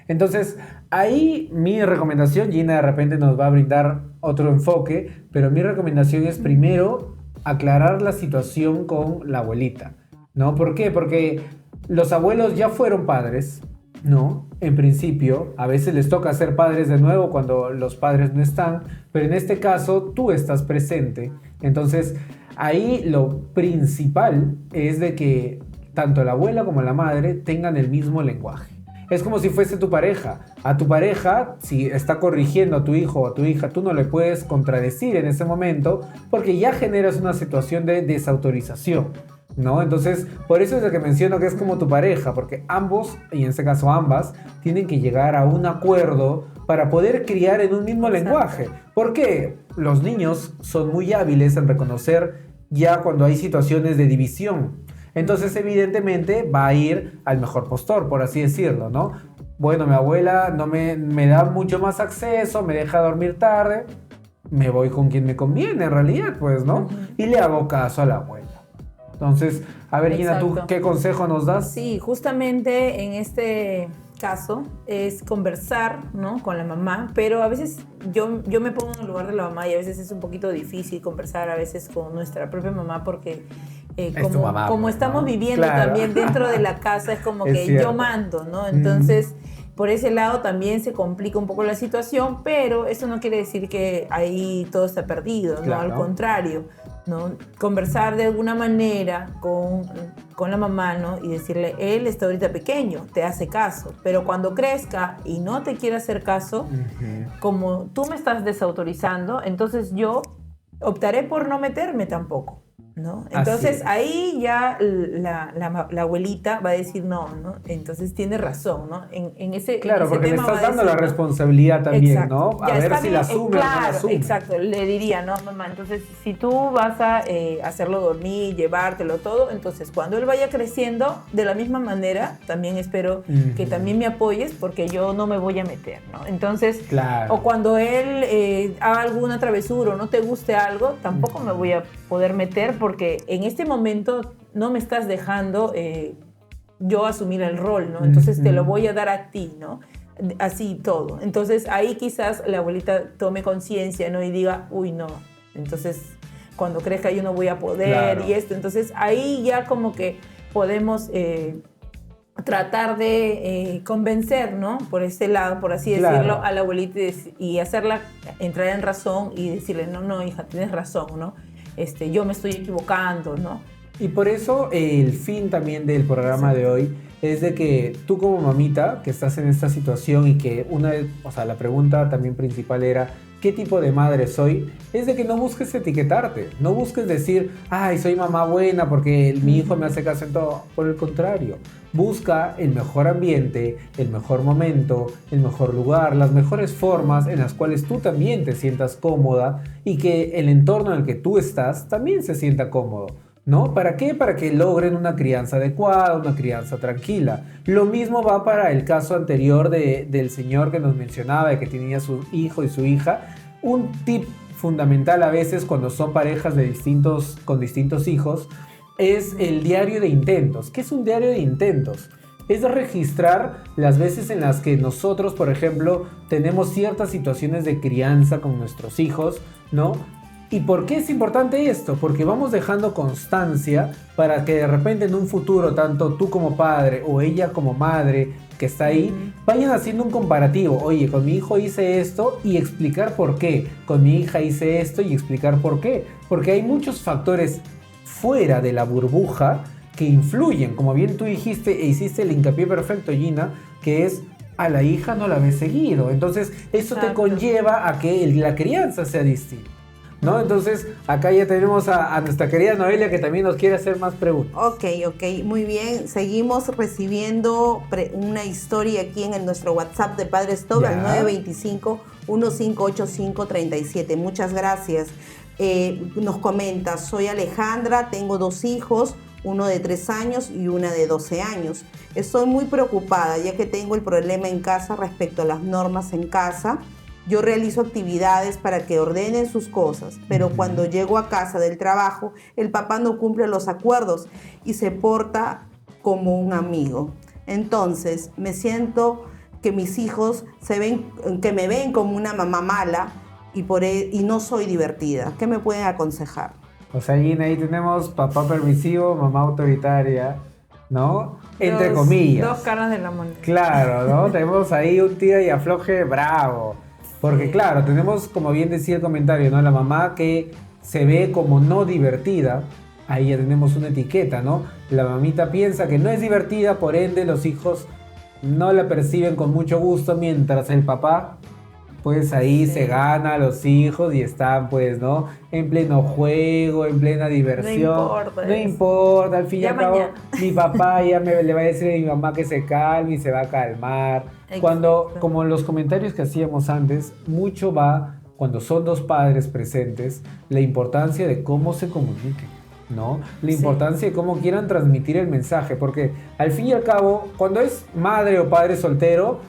B: Entonces ahí mi recomendación, Gina de repente nos va a brindar otro enfoque, pero mi recomendación es primero aclarar la situación con la abuelita, ¿no? ¿Por qué? Porque los abuelos ya fueron padres, ¿no? En principio, a veces les toca ser padres de nuevo cuando los padres no están, pero en este caso tú estás presente. Entonces, ahí lo principal es de que tanto la abuela como la madre tengan el mismo lenguaje. Es como si fuese tu pareja. A tu pareja, si está corrigiendo a tu hijo o a tu hija, tú no le puedes contradecir en ese momento porque ya generas una situación de desautorización, ¿no? Entonces, por eso es lo que menciono que es como tu pareja, porque ambos, y en este caso ambas, tienen que llegar a un acuerdo para poder criar en un mismo lenguaje. ¿Por qué? Los niños son muy hábiles en reconocer ya cuando hay situaciones de división. Entonces, evidentemente, va a ir al mejor postor, por así decirlo, ¿no? Bueno, mi abuela no me da mucho más acceso, me deja dormir tarde, me voy con quien me conviene, en realidad, pues, ¿no? Y le hago caso a la abuela. Entonces, a ver, Gina, ¿tú qué consejo nos das?
C: Sí, justamente en este caso es conversar, ¿no? Con la mamá, pero a veces yo me pongo en el lugar de la mamá y a veces es un poquito difícil conversar a veces con nuestra propia mamá porque como estamos viviendo también dentro de la casa, es como que yo mando, ¿no? Entonces, por ese lado también se complica un poco la situación, pero eso no quiere decir que ahí todo está perdido, ¿no?
B: Claro.
C: Al contrario, ¿no? Conversar de alguna manera con la mamá, ¿no? Y decirle, él está ahorita pequeño, te hace caso, pero cuando crezca y no te quiera hacer caso, como tú me estás desautorizando, entonces yo optaré por no meterme tampoco, ¿no? Entonces ahí ya la abuelita va a decir no, ¿no? Entonces tiene razón, ¿no? En ese
B: Claro,
C: en ese
B: porque le
C: tema
B: estás dando la
C: ¿no?
B: responsabilidad también,
C: Exacto.
B: ¿no? A
C: Ya
B: ver si
C: bien,
B: la asume o no la
C: claro,
B: asume.
C: exacto. Le diría, no, mamá, entonces si tú vas a hacerlo dormir, llevártelo todo, entonces cuando él vaya creciendo, de la misma manera, también espero que también me apoyes porque yo no me voy a meter, ¿no? Entonces,
B: Claro.
C: o cuando él haga alguna travesura o no te guste algo, tampoco me voy a poder meter porque en este momento no me estás dejando yo asumir el rol, ¿no? Entonces te lo voy a dar a ti, ¿no? Así todo. Entonces ahí quizás la abuelita tome conciencia, ¿no? Y diga, uy, no. Entonces cuando crezca yo no voy a poder y esto. Entonces ahí ya como que podemos tratar de convencer, ¿no? Por este lado, por así decirlo, a la abuelita y hacerla entrar en razón y decirle, no, hija, tienes razón, ¿no? Yo me estoy equivocando, ¿no?
B: Y por eso el fin también del programa de hoy es de que tú como mamita que estás en esta situación y que la pregunta también principal era ¿qué tipo de madre soy? Es de que no busques etiquetarte, no busques decir ay, soy mamá buena porque mi hijo me hace caso en todo. Por el contrario, busca el mejor ambiente, el mejor momento, el mejor lugar, las mejores formas en las cuales tú también te sientas cómoda y que el entorno en el que tú estás también se sienta cómodo, ¿no? ¿Para qué? Para que logren una crianza adecuada, una crianza tranquila. Lo mismo va para el caso anterior del señor que nos mencionaba, de que tenía su hijo y su hija. Un tip fundamental a veces cuando son parejas con distintos hijos es el diario de intentos. ¿Qué es un diario de intentos? Es registrar las veces en las que nosotros, por ejemplo, tenemos ciertas situaciones de crianza con nuestros hijos, ¿no? ¿Y por qué es importante esto? Porque vamos dejando constancia para que de repente en un futuro, tanto tú como padre o ella como madre que está ahí, vayan haciendo un comparativo. Oye, con mi hijo hice esto y explicar por qué. Con mi hija hice esto y explicar por qué. Porque hay muchos factores fuera de la burbuja que influyen. Como bien tú dijiste e hiciste el hincapié perfecto, Gina, que es a la hija no la ves seguido. Entonces, eso te conlleva a que la crianza sea distinta, ¿no? Entonces, acá ya tenemos a nuestra querida Noelia que también nos quiere hacer más preguntas.
A: Ok, muy bien. Seguimos recibiendo una historia aquí en nuestro WhatsApp de Padres Top al 925-1585-37. Muchas gracias. Nos comenta, soy Alejandra, tengo 2 hijos, uno de 3 años y una de 12 años. Estoy muy preocupada ya que tengo el problema en casa respecto a las normas en casa. Yo realizo actividades para que ordenen sus cosas, pero cuando llego a casa del trabajo, el papá no cumple los acuerdos y se porta como un amigo. Entonces, me siento que mis hijos que me ven como una mamá mala y no soy divertida. ¿Qué me pueden aconsejar?
B: O sea, Gina, ahí tenemos papá permisivo, mamá autoritaria, ¿no? Entre comillas.
C: 2 caras de la moneda.
B: Claro, ¿no? Tenemos ahí un tira y afloje bravo. Porque claro, tenemos, como bien decía el comentario, ¿no? La mamá que se ve como no divertida, ahí ya tenemos una etiqueta, ¿no? La mamita piensa que no es divertida, por ende los hijos no la perciben con mucho gusto, mientras el papá, pues ahí se gana a los hijos y están, pues, ¿no? En pleno juego, en plena diversión. No importa, al fin y al cabo, mi papá ya le va a decir a mi mamá que se calme y se va a calmar. Exacto. Cuando, como en los comentarios que hacíamos antes, mucho va, cuando son 2 padres presentes, la importancia de cómo se comuniquen, ¿no? La importancia de cómo quieran transmitir el mensaje, porque al fin y al cabo, cuando es madre o padre soltero,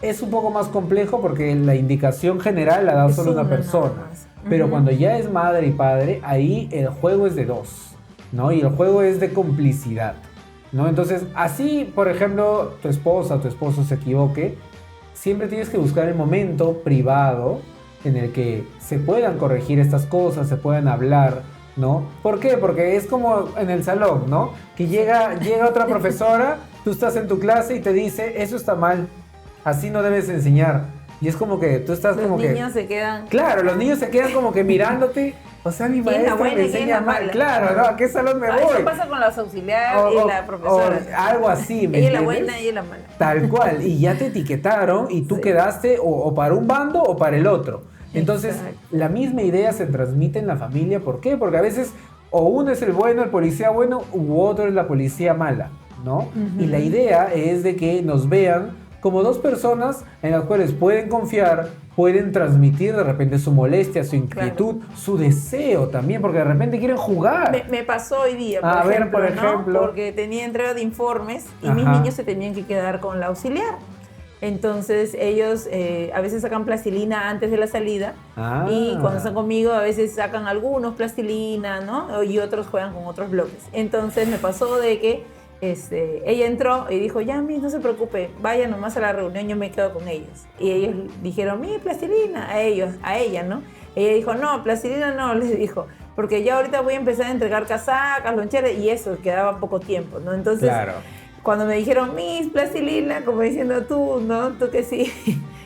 B: es un poco más complejo porque la indicación general la da solo una persona. Pero cuando ya es madre y padre, ahí el juego es de 2, ¿no? Y el juego es de complicidad, ¿no? Entonces, así, por ejemplo, tu esposa o tu esposo se equivoque, siempre tienes que buscar el momento privado en el que se puedan corregir estas cosas, se puedan hablar, ¿no? ¿Por qué? Porque es como en el salón, ¿no? Que llega otra profesora, tú estás en tu clase y te dice, eso está mal, así no debes enseñar. Y es como que tú estás como que...
C: Los niños se quedan...
B: Claro, los niños se quedan como que mirándote. O sea, mi maestra me enseña mal. Claro, ¿no? ¿A qué salón me voy?
C: Eso pasa con los auxiliares y la profesora.
B: Algo así, ¿me
C: ella
B: entiendes?
C: Es la buena, ella es la mala.
B: Tal cual. Y ya te etiquetaron y tú quedaste o para un bando o para el otro. Entonces, la misma idea se transmite en la familia. ¿Por qué? Porque a veces o uno es el bueno, el policía bueno, u otro es la policía mala, ¿no? Y la idea es de que nos vean como 2 personas en las cuales pueden confiar, pueden transmitir de repente su molestia, su inquietud, su deseo también, porque de repente quieren jugar.
C: Me pasó hoy día, por ejemplo, ¿no? Porque tenía entrega de informes y mis niños se tenían que quedar con la auxiliar. Entonces ellos a veces sacan plastilina antes de la salida y cuando están conmigo a veces sacan algunos plastilina, ¿no? Y otros juegan con otros bloques. Entonces me pasó de que ella entró y dijo, ya, no se preocupe, vaya nomás a la reunión, yo me quedo con ellos. Y ellos dijeron, mi plastilina, a ella, ¿no? Ella dijo, no, plastilina no, les dijo, porque ya ahorita voy a empezar a entregar casacas, loncheras, y eso, quedaba poco tiempo, ¿no? Entonces, cuando me dijeron, mis plastilina, como diciendo tú, ¿no? Tú que sí.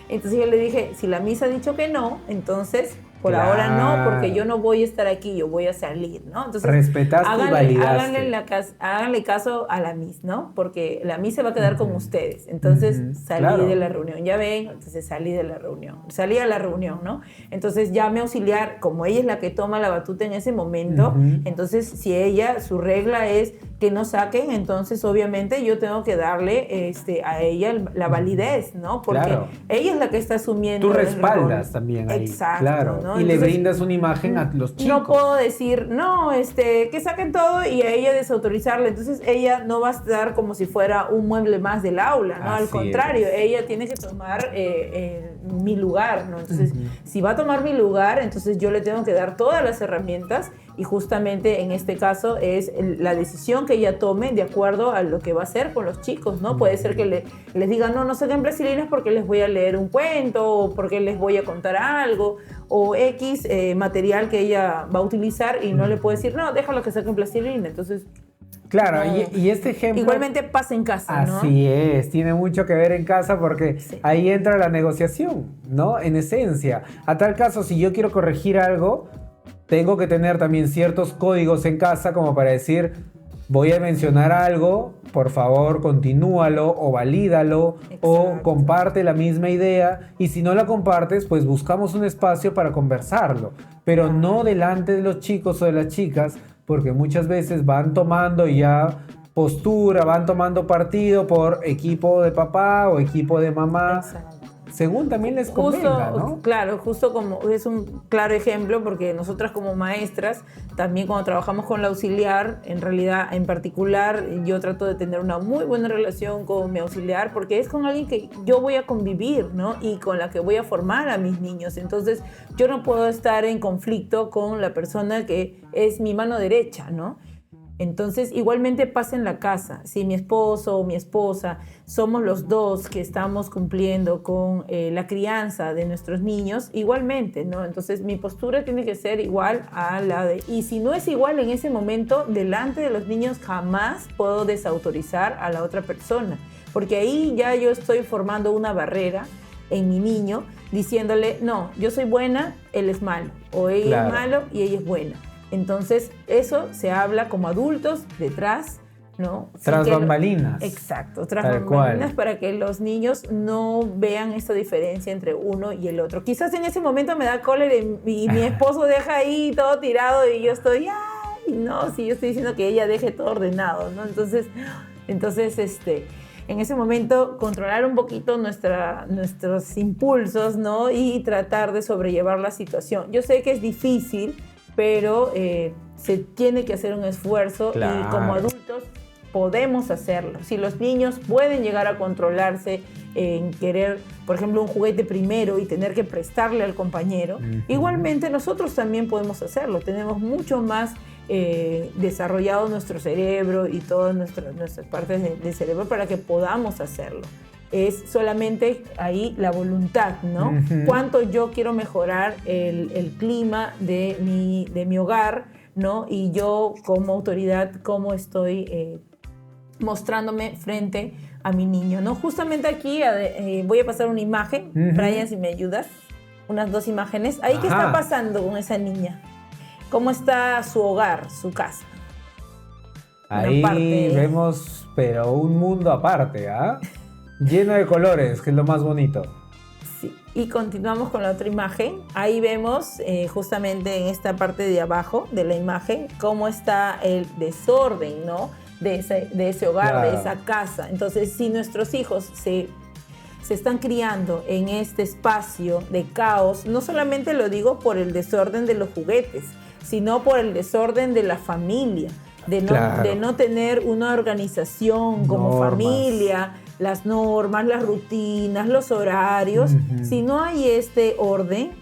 C: Entonces yo le dije, si la misa ha dicho que no, entonces... Por ahora no, porque yo no voy a estar aquí, yo voy a salir, ¿no? Entonces,
B: respetaste y validaste.
C: Háganle caso a la Miss, ¿no? Porque la Miss se va a quedar con ustedes. Entonces, salí de la reunión. Ya ven, entonces salí de la reunión. Salí a la reunión, ¿no? Entonces, llame auxiliar, como ella es la que toma la batuta en ese momento, entonces, si ella, su regla es que no saquen, entonces, obviamente, yo tengo que darle a ella la validez, ¿no? Porque ella es la que está asumiendo.
B: Tú respaldas también ahí.
C: Exacto,
B: claro.
C: ¿no?
B: Y entonces, le brindas una imagen a los chicos.
C: No puedo decir, no, que saquen todo y a ella desautorizarla. Entonces ella no va a estar como si fuera un mueble más del aula, ¿no? Así al contrario, ella tiene que tomar mi lugar, ¿no? Entonces, si va a tomar mi lugar, entonces yo le tengo que dar todas las herramientas y justamente en este caso es la decisión que ella tome de acuerdo a lo que va a hacer con los chicos, ¿no? Puede ser que les diga, no saquen plastilinas porque les voy a leer un cuento o porque les voy a contar algo o X material que ella va a utilizar y no le puede decir, no, déjalo que saquen plastilina. Entonces...
B: Claro, y este ejemplo...
C: Igualmente pasa en casa, ¿no?
B: Así es, tiene mucho que ver en casa porque ahí entra la negociación, ¿no? En esencia. A tal caso, si yo quiero corregir algo, tengo que tener también ciertos códigos en casa como para decir, voy a mencionar algo, por favor, continúalo o valídalo. Exacto. O comparte la misma idea y si no la compartes, pues buscamos un espacio para conversarlo, pero no delante de los chicos o de las chicas, porque muchas veces van tomando ya postura, van tomando partido por equipo de papá o equipo de mamá.
C: Exacto.
B: según también les convenga, ¿no?
C: Claro, justo como es un claro ejemplo, porque nosotras como maestras, también cuando trabajamos con la auxiliar, en realidad, en particular, yo trato de tener una muy buena relación con mi auxiliar, porque es con alguien que yo voy a convivir, ¿no? Y con la que voy a formar a mis niños. Entonces, yo no puedo estar en conflicto con la persona que es mi mano derecha, ¿no? Entonces, igualmente pasa en la casa. Si mi esposo o mi esposa somos los dos que estamos cumpliendo con la crianza de nuestros niños, igualmente, ¿no? Entonces, mi postura tiene que ser igual a la de... Y si no es igual en ese momento, delante de los niños jamás puedo desautorizar a la otra persona, porque ahí ya yo estoy formando una barrera en mi niño, diciéndole, no, yo soy buena, él es malo, o ella es malo y ella es buena. Entonces, eso se habla como adultos detrás, ¿no?
B: Tras bambalinas.
C: Exacto, tras bambalinas, para que los niños no vean esta diferencia entre uno y el otro. Quizás en ese momento me da cólera y mi esposo deja ahí todo tirado y yo estoy, ¡ay! No, si yo estoy diciendo que ella deje todo ordenado, ¿no? Entonces en ese momento controlar un poquito nuestros impulsos, ¿no? Y tratar de sobrellevar la situación. Yo sé que es difícil, pero se tiene que hacer un esfuerzo, claro. Y como adultos podemos hacerlo. Si los niños pueden llegar a controlarse en querer, por ejemplo, un juguete primero y tener que prestarle al compañero, igualmente nosotros también podemos hacerlo. Tenemos mucho más desarrollado nuestro cerebro y todas nuestras partes del cerebro para que podamos hacerlo. Es solamente ahí la voluntad, ¿no? Cuánto yo quiero mejorar el clima de mi hogar, ¿no? Y yo como autoridad, cómo estoy mostrándome frente a mi niño, ¿no? Justamente aquí voy a pasar una imagen. Brian, si me ayudas, unas 2 imágenes. Ahí, ¿qué está pasando con esa niña? ¿Cómo está su hogar, su casa?
B: Ahí vemos, pero un mundo aparte, ¿ah? Lleno de colores, que es lo más bonito.
C: Sí, y continuamos con la otra imagen. Ahí vemos justamente en esta parte de abajo de la imagen cómo está el desorden, ¿no? De ese hogar, claro. De esa casa. Entonces, si nuestros hijos se están criando en este espacio de caos, no solamente lo digo por el desorden de los juguetes, sino por el desorden de la familia, de no tener una organización como familia, las normas, las rutinas, los horarios. Si no hay este orden,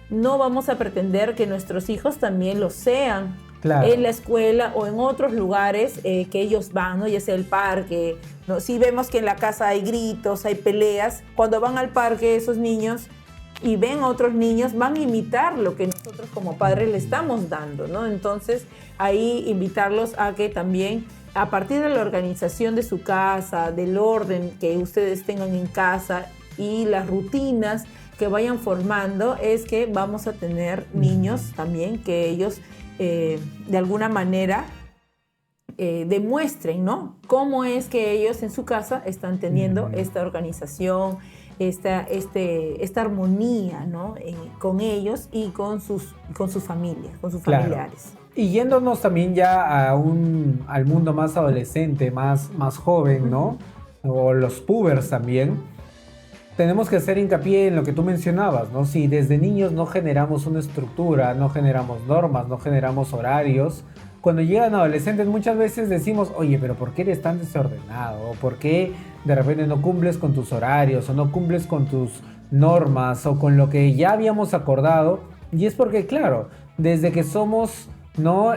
C: no vamos a pretender que nuestros hijos también lo sean. Claro. En la escuela o en otros lugares que ellos van, ¿no? Ya sea el parque, ¿no? Si vemos que en la casa hay gritos, hay peleas, cuando van al parque esos niños y ven a otros niños, van a imitar lo que nosotros como padres le estamos dando, ¿no? Entonces, ahí invitarlos a que también, a partir de la organización de su casa, del orden que ustedes tengan en casa y las rutinas que vayan formando, es que vamos a tener niños también que ellos de alguna manera demuestren, ¿no? Cómo es que ellos en su casa están teniendo esta organización, esta armonía, ¿no? Con ellos y con sus familias, con sus familiares.
B: Y yéndonos también ya al mundo más adolescente, más joven, ¿no? O los pubers también. Tenemos que hacer hincapié en lo que tú mencionabas, ¿no? Si desde niños no generamos una estructura, no generamos normas, no generamos horarios, cuando llegan adolescentes muchas veces decimos, oye, pero ¿por qué eres tan desordenado? ¿O por qué de repente no cumples con tus horarios? ¿O no cumples con tus normas? ¿O con lo que ya habíamos acordado? Y es porque, claro, desde que somos, ¿no?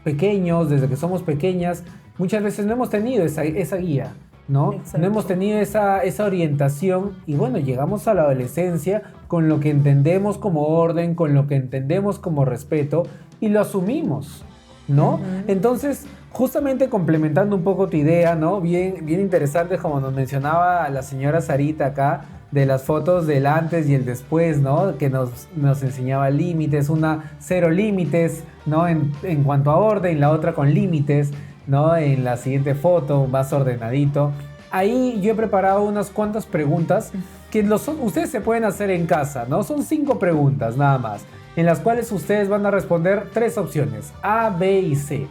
B: Pequeños, desde que somos pequeñas, muchas veces no hemos tenido esa guía, ¿no? Exacto. No hemos tenido esa orientación y bueno, llegamos a la adolescencia con lo que entendemos como orden, con lo que entendemos como respeto y lo asumimos, ¿no? Entonces, justamente complementando un poco tu idea, ¿no? Bien interesante, como nos mencionaba la señora Sarita acá, de las fotos del antes y el después, ¿no? Que nos enseñaba límites, una 0 límites, ¿no? En cuanto a orden, la otra con límites, ¿no? En la siguiente foto, más ordenadito. Ahí yo he preparado unas cuantas preguntas que ustedes se pueden hacer en casa, ¿no? Son 5 preguntas nada más, en las cuales ustedes van a responder 3 opciones, A, B y C.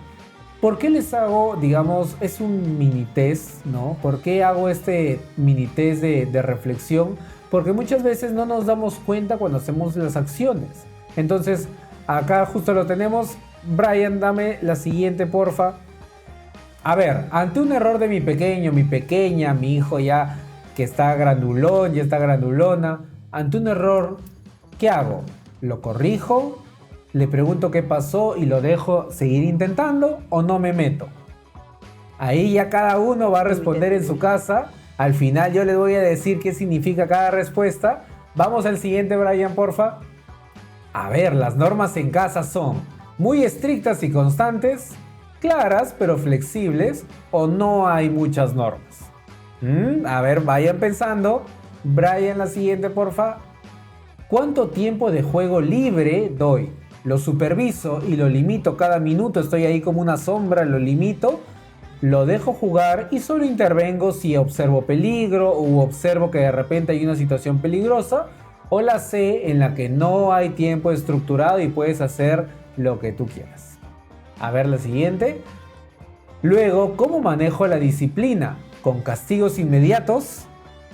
B: ¿Por qué les hago, digamos, es un mini test, ¿no? ¿Por qué hago este mini test de reflexión? Porque muchas veces no nos damos cuenta cuando hacemos las acciones. Entonces, acá justo lo tenemos. Brian, dame la siguiente, porfa. A ver, ante un error de mi pequeño, mi pequeña, mi hijo ya que está grandulón, ya está grandulona, ante un error, ¿qué hago? ¿Lo corrijo? ¿Le pregunto qué pasó y lo dejo seguir intentando o no me meto? Ahí ya cada uno va a responder en su casa. Al final yo les voy a decir qué significa cada respuesta. Vamos al siguiente, Brian, porfa. A ver, las normas en casa son muy estrictas y constantes, claras pero flexibles, o no hay muchas normas. A ver, vayan pensando. Brian, la siguiente, porfa. ¿Cuánto tiempo de juego libre doy? ¿Lo superviso y lo limito cada minuto? Estoy ahí como una sombra, lo limito. Lo dejo jugar y solo intervengo si observo peligro u observo que de repente hay una situación peligrosa, o la C en la que no hay tiempo estructurado y puedes hacer lo que tú quieras. A ver la siguiente. Luego, ¿cómo manejo la disciplina? ¿Con castigos inmediatos?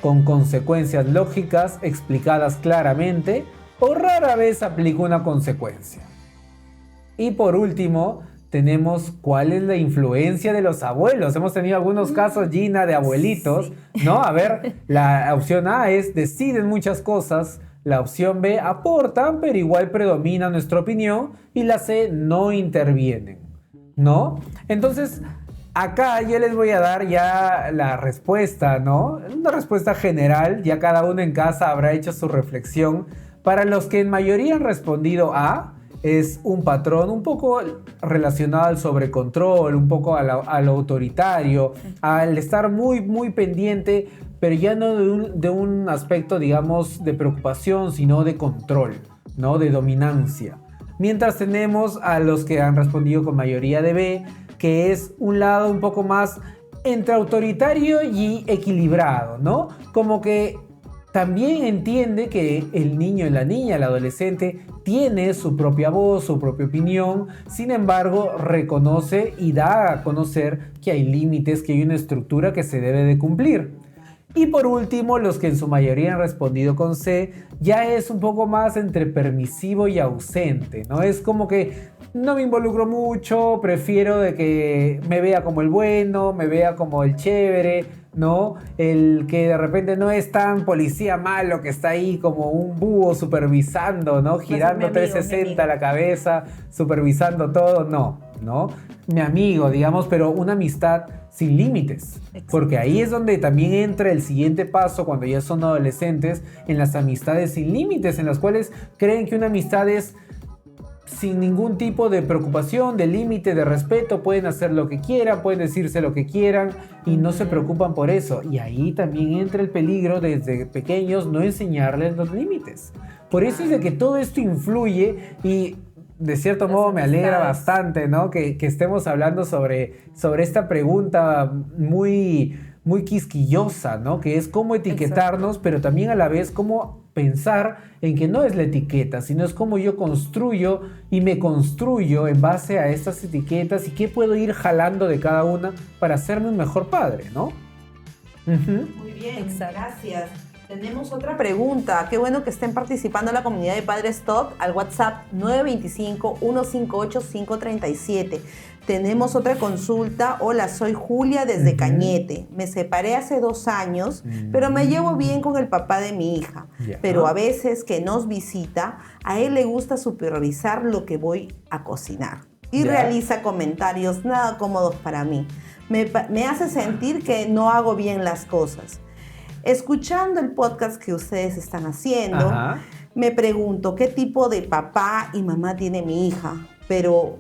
B: ¿Con consecuencias lógicas explicadas claramente? ¿O rara vez aplico una consecuencia? Y por último, tenemos cuál es la influencia de los abuelos. Hemos tenido algunos casos, Gina, de abuelitos, ¿no? A ver, la opción A es deciden muchas cosas, la opción B aportan, pero igual predomina nuestra opinión, y la C no intervienen, ¿no? Entonces, acá yo les voy a dar ya la respuesta, ¿no? Una respuesta general, ya cada uno en casa habrá hecho su reflexión. Para los que en mayoría han respondido A, es un patrón un poco relacionado al sobrecontrol, un poco a lo autoritario, al estar muy, muy pendiente, pero ya no de un aspecto, digamos, de preocupación, sino de control, ¿no? De dominancia. Mientras tenemos a los que han respondido con mayoría de B, que es un lado un poco más entre autoritario y equilibrado, ¿no? Como que también entiende que el niño y la niña, el adolescente, tiene su propia voz, su propia opinión. Sin embargo, reconoce y da a conocer que hay límites, que hay una estructura que se debe de cumplir. Y por último, los que en su mayoría han respondido con C, ya es un poco más entre permisivo y ausente, ¿no? Es como que no me involucro mucho, prefiero de que me vea como el bueno, me vea como el chévere, ¿no? El que de repente no es tan policía malo, que está ahí como un búho supervisando, ¿no? Girando 360 la cabeza, supervisando todo, no. Mi amigo, digamos, pero una amistad sin límites. Porque ahí es donde también entra el siguiente paso cuando ya son adolescentes, en las amistades sin límites, en las cuales creen que una amistad es sin ningún tipo de preocupación, de límite, de respeto, pueden hacer lo que quieran, pueden decirse lo que quieran y no se preocupan por eso. Y ahí también entra el peligro desde pequeños no enseñarles los límites. Por eso es de que todo esto influye y de cierto modo me alegra bastante, ¿no? Que estemos hablando sobre esta pregunta muy, muy quisquillosa, ¿no? Que es cómo etiquetarnos, pero también a la vez cómo pensar en que no es la etiqueta, sino es cómo yo construyo y me construyo en base a estas etiquetas y qué puedo ir jalando de cada una para hacerme un mejor padre, ¿no?
A: Muy bien, gracias. Tenemos otra pregunta. Qué bueno que estén participando en la comunidad de Padres Top al WhatsApp 925-158-537. Tenemos otra consulta. Hola, soy Julia desde Cañete. Me separé hace 2 años, pero me llevo bien con el papá de mi hija. Pero a veces que nos visita, a él le gusta supervisar lo que voy a cocinar. Y realiza comentarios nada cómodos para mí. Me hace sentir que no hago bien las cosas. Escuchando el podcast que ustedes están haciendo, me pregunto qué tipo de papá y mamá tiene mi hija, pero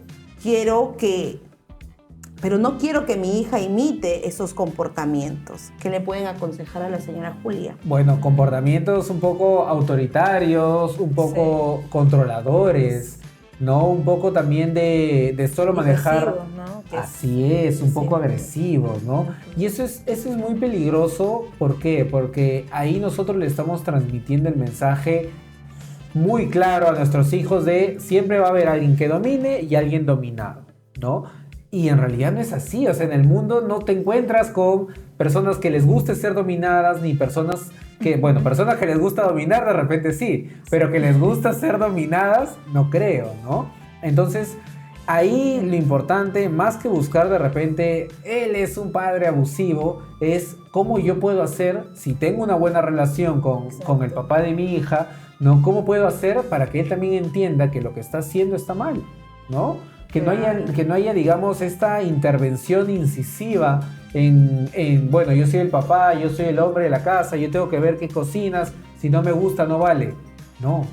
A: no quiero que mi hija imite esos comportamientos. ¿Qué le pueden aconsejar a la señora Julia?
B: Bueno, comportamientos un poco autoritarios, un poco controladores, ¿no? Un poco también de solo manejar.
C: ¿No?
B: Así es, un poco agresivos, ¿no? Y eso es muy peligroso. ¿Por qué? Porque ahí nosotros le estamos transmitiendo el mensaje muy claro a nuestros hijos de siempre va a haber alguien que domine y alguien dominado, ¿no? Y en realidad no es así, o sea, en el mundo no te encuentras con personas que les guste ser dominadas, ni personas que, bueno, personas que les gusta dominar de repente sí, pero que les gusta ser dominadas, no creo, ¿no? Entonces, ahí lo importante, más que buscar de repente, él es un padre abusivo, es cómo yo puedo hacer, si tengo una buena relación con el papá de mi hija, ¿no? ¿Cómo puedo hacer para que él también entienda que lo que está haciendo está mal, ¿no? Que no haya, digamos, esta intervención incisiva bueno, yo soy el papá, yo soy el hombre de la casa, yo tengo que ver qué cocinas, si no me gusta no vale. No,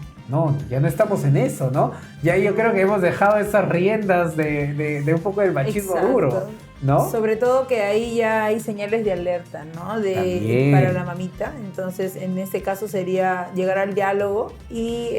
B: ya no estamos en eso, ¿no? Ya yo creo que hemos dejado esas riendas de un poco del machismo duro, ¿no?
C: Sobre todo que ahí ya hay señales de alerta, ¿no? Para la mamita. Entonces, en este caso sería llegar al diálogo y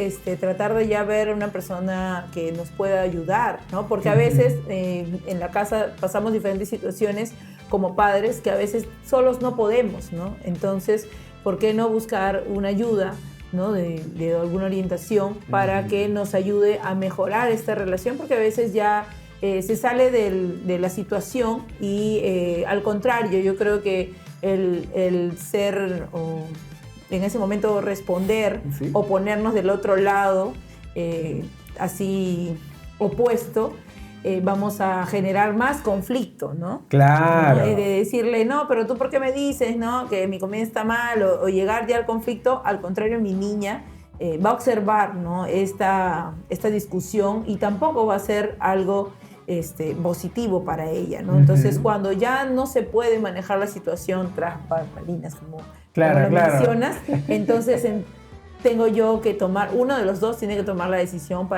C: tratar de ya ver a una persona que nos pueda ayudar, ¿no? Porque a veces en la casa pasamos diferentes situaciones como padres que a veces solos no podemos, ¿no? Entonces, ¿por qué no buscar una ayuda, ¿no? de alguna orientación para que nos ayude a mejorar esta relación? Porque a veces ya se sale de la situación y al contrario, yo creo que el ser o en ese momento responder o ponernos del otro lado así opuesto, vamos a generar más conflicto, ¿no?
B: Claro.
C: De decirle, no, pero tú ¿por qué me dices, no, que mi comida está mal? O llegar ya al conflicto. Al contrario, mi niña va a observar, ¿no? esta discusión y tampoco va a ser algo positivo para ella, ¿no? Entonces, cuando ya no se puede manejar la situación tras bambalinas, como lo mencionas, entonces tengo yo que tomar, uno de los dos tiene que tomar la decisión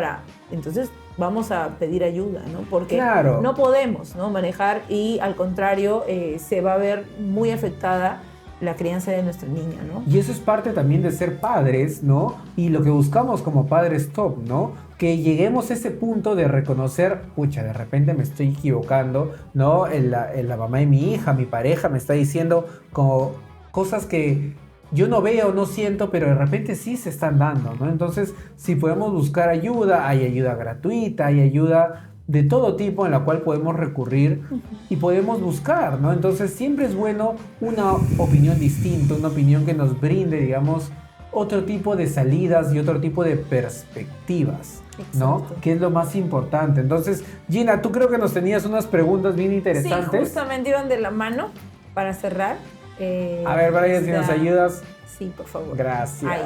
C: entonces vamos a pedir ayuda, ¿no? Porque no podemos, ¿no? manejar y al contrario se va a ver muy afectada la crianza de nuestra niña, ¿no?
B: Y eso es parte también de ser padres, ¿no? Y lo que buscamos como padres top, ¿no? Que lleguemos a ese punto de reconocer, pucha, de repente me estoy equivocando, ¿no? La mamá de mi hija, mi pareja me está diciendo como cosas que yo no veo, no siento, pero de repente sí se están dando, ¿no? Entonces, si podemos buscar ayuda, hay ayuda gratuita, hay ayuda de todo tipo en la cual podemos recurrir y podemos buscar, ¿no? Entonces, siempre es bueno una opinión distinta, una opinión que nos brinde, digamos, otro tipo de salidas y otro tipo de perspectivas, ¿no?
C: Exacto.
B: Que es lo más importante. Entonces, Gina, tú creo que nos tenías unas preguntas bien interesantes.
C: Sí, justamente iban de la mano para cerrar.
B: A ver, Brian, si nos ayudas.
C: Sí, por favor.
B: Gracias.
C: Ahí.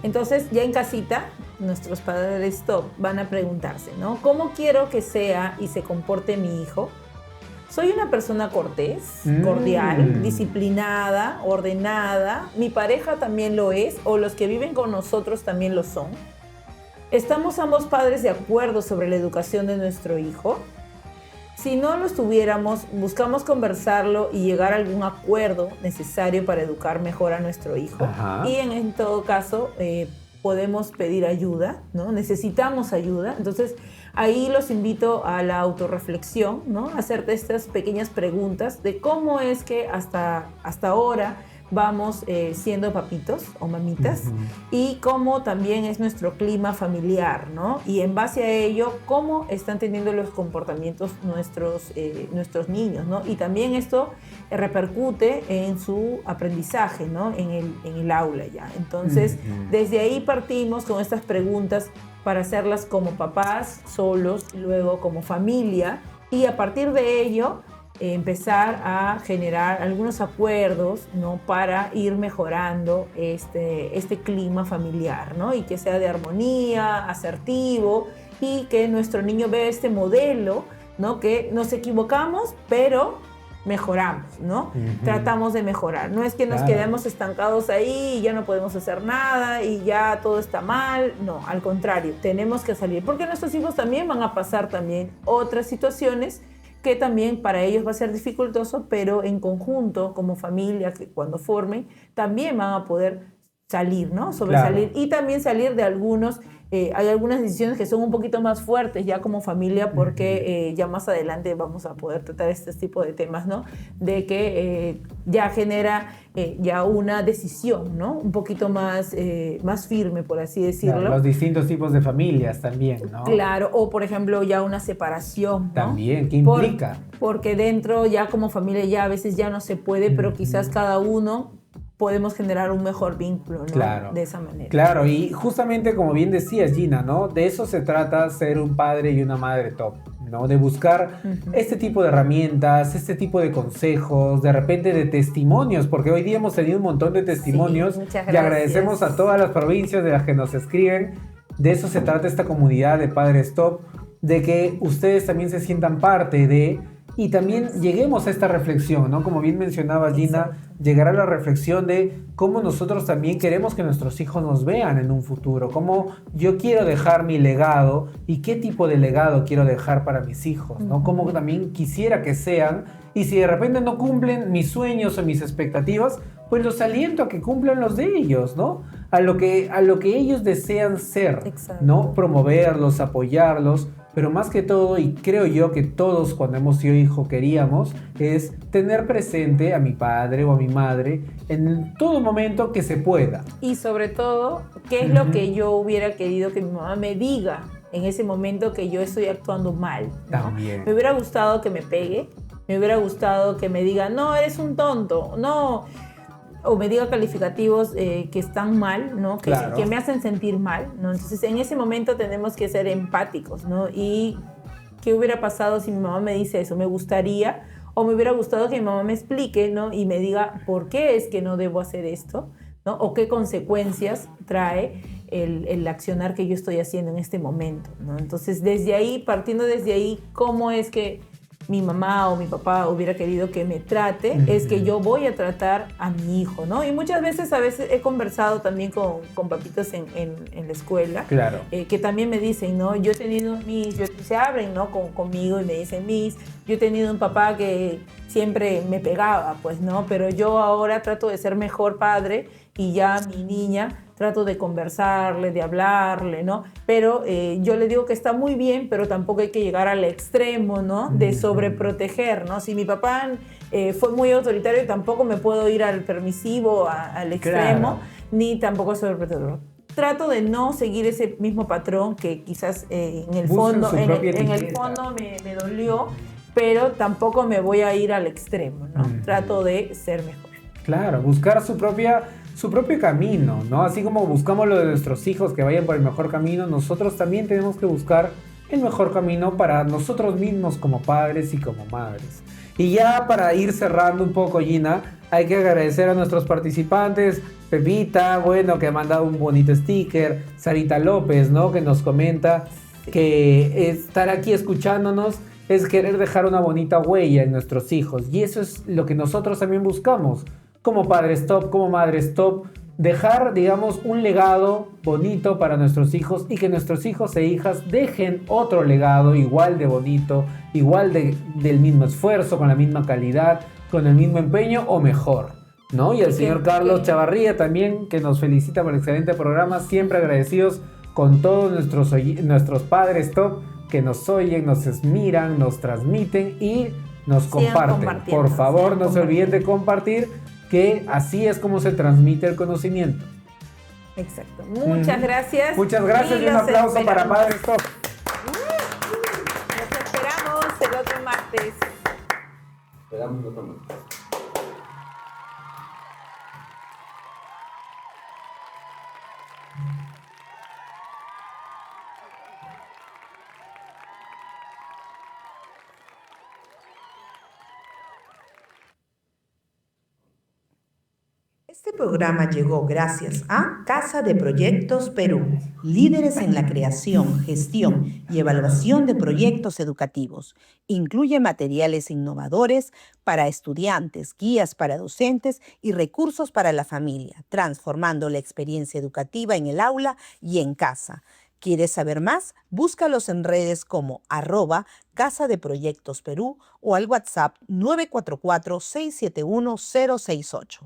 C: Entonces, ya en casita, nuestros padres top van a preguntarse, ¿no? ¿Cómo quiero que sea y se comporte mi hijo? ¿Soy una persona cortés, cordial, disciplinada, ordenada? ¿Mi pareja también lo es? ¿O los que viven con nosotros también lo son? ¿Estamos ambos padres de acuerdo sobre la educación de nuestro hijo? Si no lo estuviéramos, buscamos conversarlo y llegar a algún acuerdo necesario para educar mejor a nuestro hijo.
B: Ajá.
C: Y en todo caso, podemos pedir ayuda, ¿no? Necesitamos ayuda. Entonces, ahí los invito a la autorreflexión, ¿no? Hacerte estas pequeñas preguntas de cómo es que hasta ahora vamos siendo papitos o mamitas y cómo también es nuestro clima familiar, ¿no? Y en base a ello, cómo están teniendo los comportamientos nuestros niños, ¿no? Y también esto repercute en su aprendizaje, ¿no? En el aula ya. Entonces, desde ahí partimos con estas preguntas para hacerlas como papás, solos, luego como familia, y a partir de ello empezar a generar algunos acuerdos, ¿no? Para ir mejorando este clima familiar, ¿no? Y que sea de armonía, asertivo, y que nuestro niño vea este modelo, ¿no? Que nos equivocamos, pero mejoramos, ¿no? Tratamos de mejorar. No es que nos quedemos estancados ahí y ya no podemos hacer nada y ya todo está mal. No, al contrario, tenemos que salir, porque nuestros hijos también van a pasar también otras situaciones que también para ellos va a ser dificultoso, pero en conjunto, como familia, que cuando formen, también van a poder salir, ¿no? Sobresalir. Claro. Y también salir de algunos hay algunas decisiones que son un poquito más fuertes ya como familia, porque ya más adelante vamos a poder tratar este tipo de temas, ¿no? De que ya genera ya una decisión, ¿no? Un poquito más, más firme, por así decirlo.
B: Claro, los distintos tipos de familias también, ¿no?
C: Claro, o por ejemplo ya una separación, ¿no?
B: También, ¿qué implica?
C: Porque dentro ya como familia ya a veces ya no se puede, pero quizás cada uno podemos generar un mejor vínculo, ¿no?
B: Claro.
C: De esa manera.
B: Claro, y justamente como bien decías, Gina, ¿no? De eso se trata ser un padre y una madre top, ¿no? De buscar este tipo de herramientas, este tipo de consejos, de repente de testimonios, porque hoy día hemos tenido un montón de testimonios,
C: Sí, muchas
B: y
C: gracias.
B: agradecemos a todas las provincias de las que nos escriben. De eso se trata esta comunidad de Padres Top, de que ustedes también se sientan parte de... Y también lleguemos a esta reflexión, ¿no? Como bien mencionaba Gina, llegar a la reflexión de cómo nosotros también queremos que nuestros hijos nos vean en un futuro, cómo yo quiero dejar mi legado y qué tipo de legado quiero dejar para mis hijos, ¿no? Cómo también quisiera que sean, y si de repente no cumplen mis sueños o mis expectativas, pues los aliento a que cumplan los de ellos, ¿no? A lo que ellos desean ser,
C: Exacto.
B: ¿no? Promoverlos, apoyarlos. Pero más que todo, y creo yo que todos cuando hemos sido hijos queríamos, es tener presente a mi padre o a mi madre en todo momento que se pueda.
C: Y sobre todo, ¿qué es lo que yo hubiera querido que mi mamá me diga en ese momento que yo estoy actuando mal, ¿no?
B: También.
C: Me hubiera gustado que me pegue, me hubiera gustado que me diga, no, eres un tonto, no... O me diga calificativos que están mal, ¿no?
B: Claro.
C: Que me hacen sentir mal, ¿no? Entonces, en ese momento tenemos que ser empáticos, ¿no? Y ¿qué hubiera pasado si mi mamá me dice eso? Me gustaría, o me hubiera gustado que mi mamá me explique, ¿no? Y me diga por qué es que no debo hacer esto, ¿no? O qué consecuencias trae el accionar que yo estoy haciendo en este momento, ¿no? Entonces, desde ahí, partiendo desde ahí, ¿cómo es que mi mamá o mi papá hubiera querido que me trate? Es que yo voy a tratar a mi hijo, ¿no? Y muchas veces, he conversado también con papitos en la escuela,
B: Claro.
C: Que también me dicen, ¿no? Yo he tenido se abren, ¿no? Conmigo y me dicen, yo he tenido un papá que siempre me pegaba, pues, ¿no? Pero yo ahora trato de ser mejor padre y ya mi niña trato de conversarle, de hablarle, ¿no? Pero yo le digo que está muy bien, pero tampoco hay que llegar al extremo, ¿no? De sobreproteger, ¿no? Si mi papá fue muy autoritario, tampoco me puedo ir al permisivo, al extremo,
B: Claro.
C: Ni tampoco sobreprotector. Trato de no seguir ese mismo patrón que quizás en el
B: Buscan
C: fondo,
B: su propia etiqueta.
C: me dolió, pero tampoco me voy a ir al extremo, ¿no? Trato de ser mejor.
B: Claro, buscar su propio camino, ¿no? Así como buscamos lo de nuestros hijos que vayan por el mejor camino, nosotros también tenemos que buscar el mejor camino para nosotros mismos como padres y como madres. Y ya para ir cerrando un poco, Gina, hay que agradecer a nuestros participantes, Pepita, bueno, que ha mandado un bonito sticker, Sarita López, ¿no? Que nos comenta que estar aquí escuchándonos es querer dejar una bonita huella en nuestros hijos, y eso es lo que nosotros también buscamos como padres top, como madres top, dejar, digamos, un legado bonito para nuestros hijos, y que nuestros hijos e hijas dejen otro legado igual de bonito, igual del mismo esfuerzo, con la misma calidad, con el mismo empeño o mejor, ¿no? Y el señor Carlos Chavarría también, que nos felicita por el excelente programa, siempre agradecidos con todos nuestros padres top que nos oyen, nos admiran, nos transmiten y nos comparten. Por favor, no se olviden de compartir, que así es como se transmite el conocimiento.
C: Exacto. Muchas gracias.
B: Muchas gracias y un aplauso para Padres Top.
C: Nos esperamos el otro martes.
B: Esperamos el otro martes.
A: Este programa llegó gracias a Casa de Proyectos Perú, líderes en la creación, gestión y evaluación de proyectos educativos. Incluye materiales innovadores para estudiantes, guías para docentes y recursos para la familia, transformando la experiencia educativa en el aula y en casa. ¿Quieres saber más? Búscalos en redes como @Casa de Proyectos Perú o al WhatsApp 944-671-068.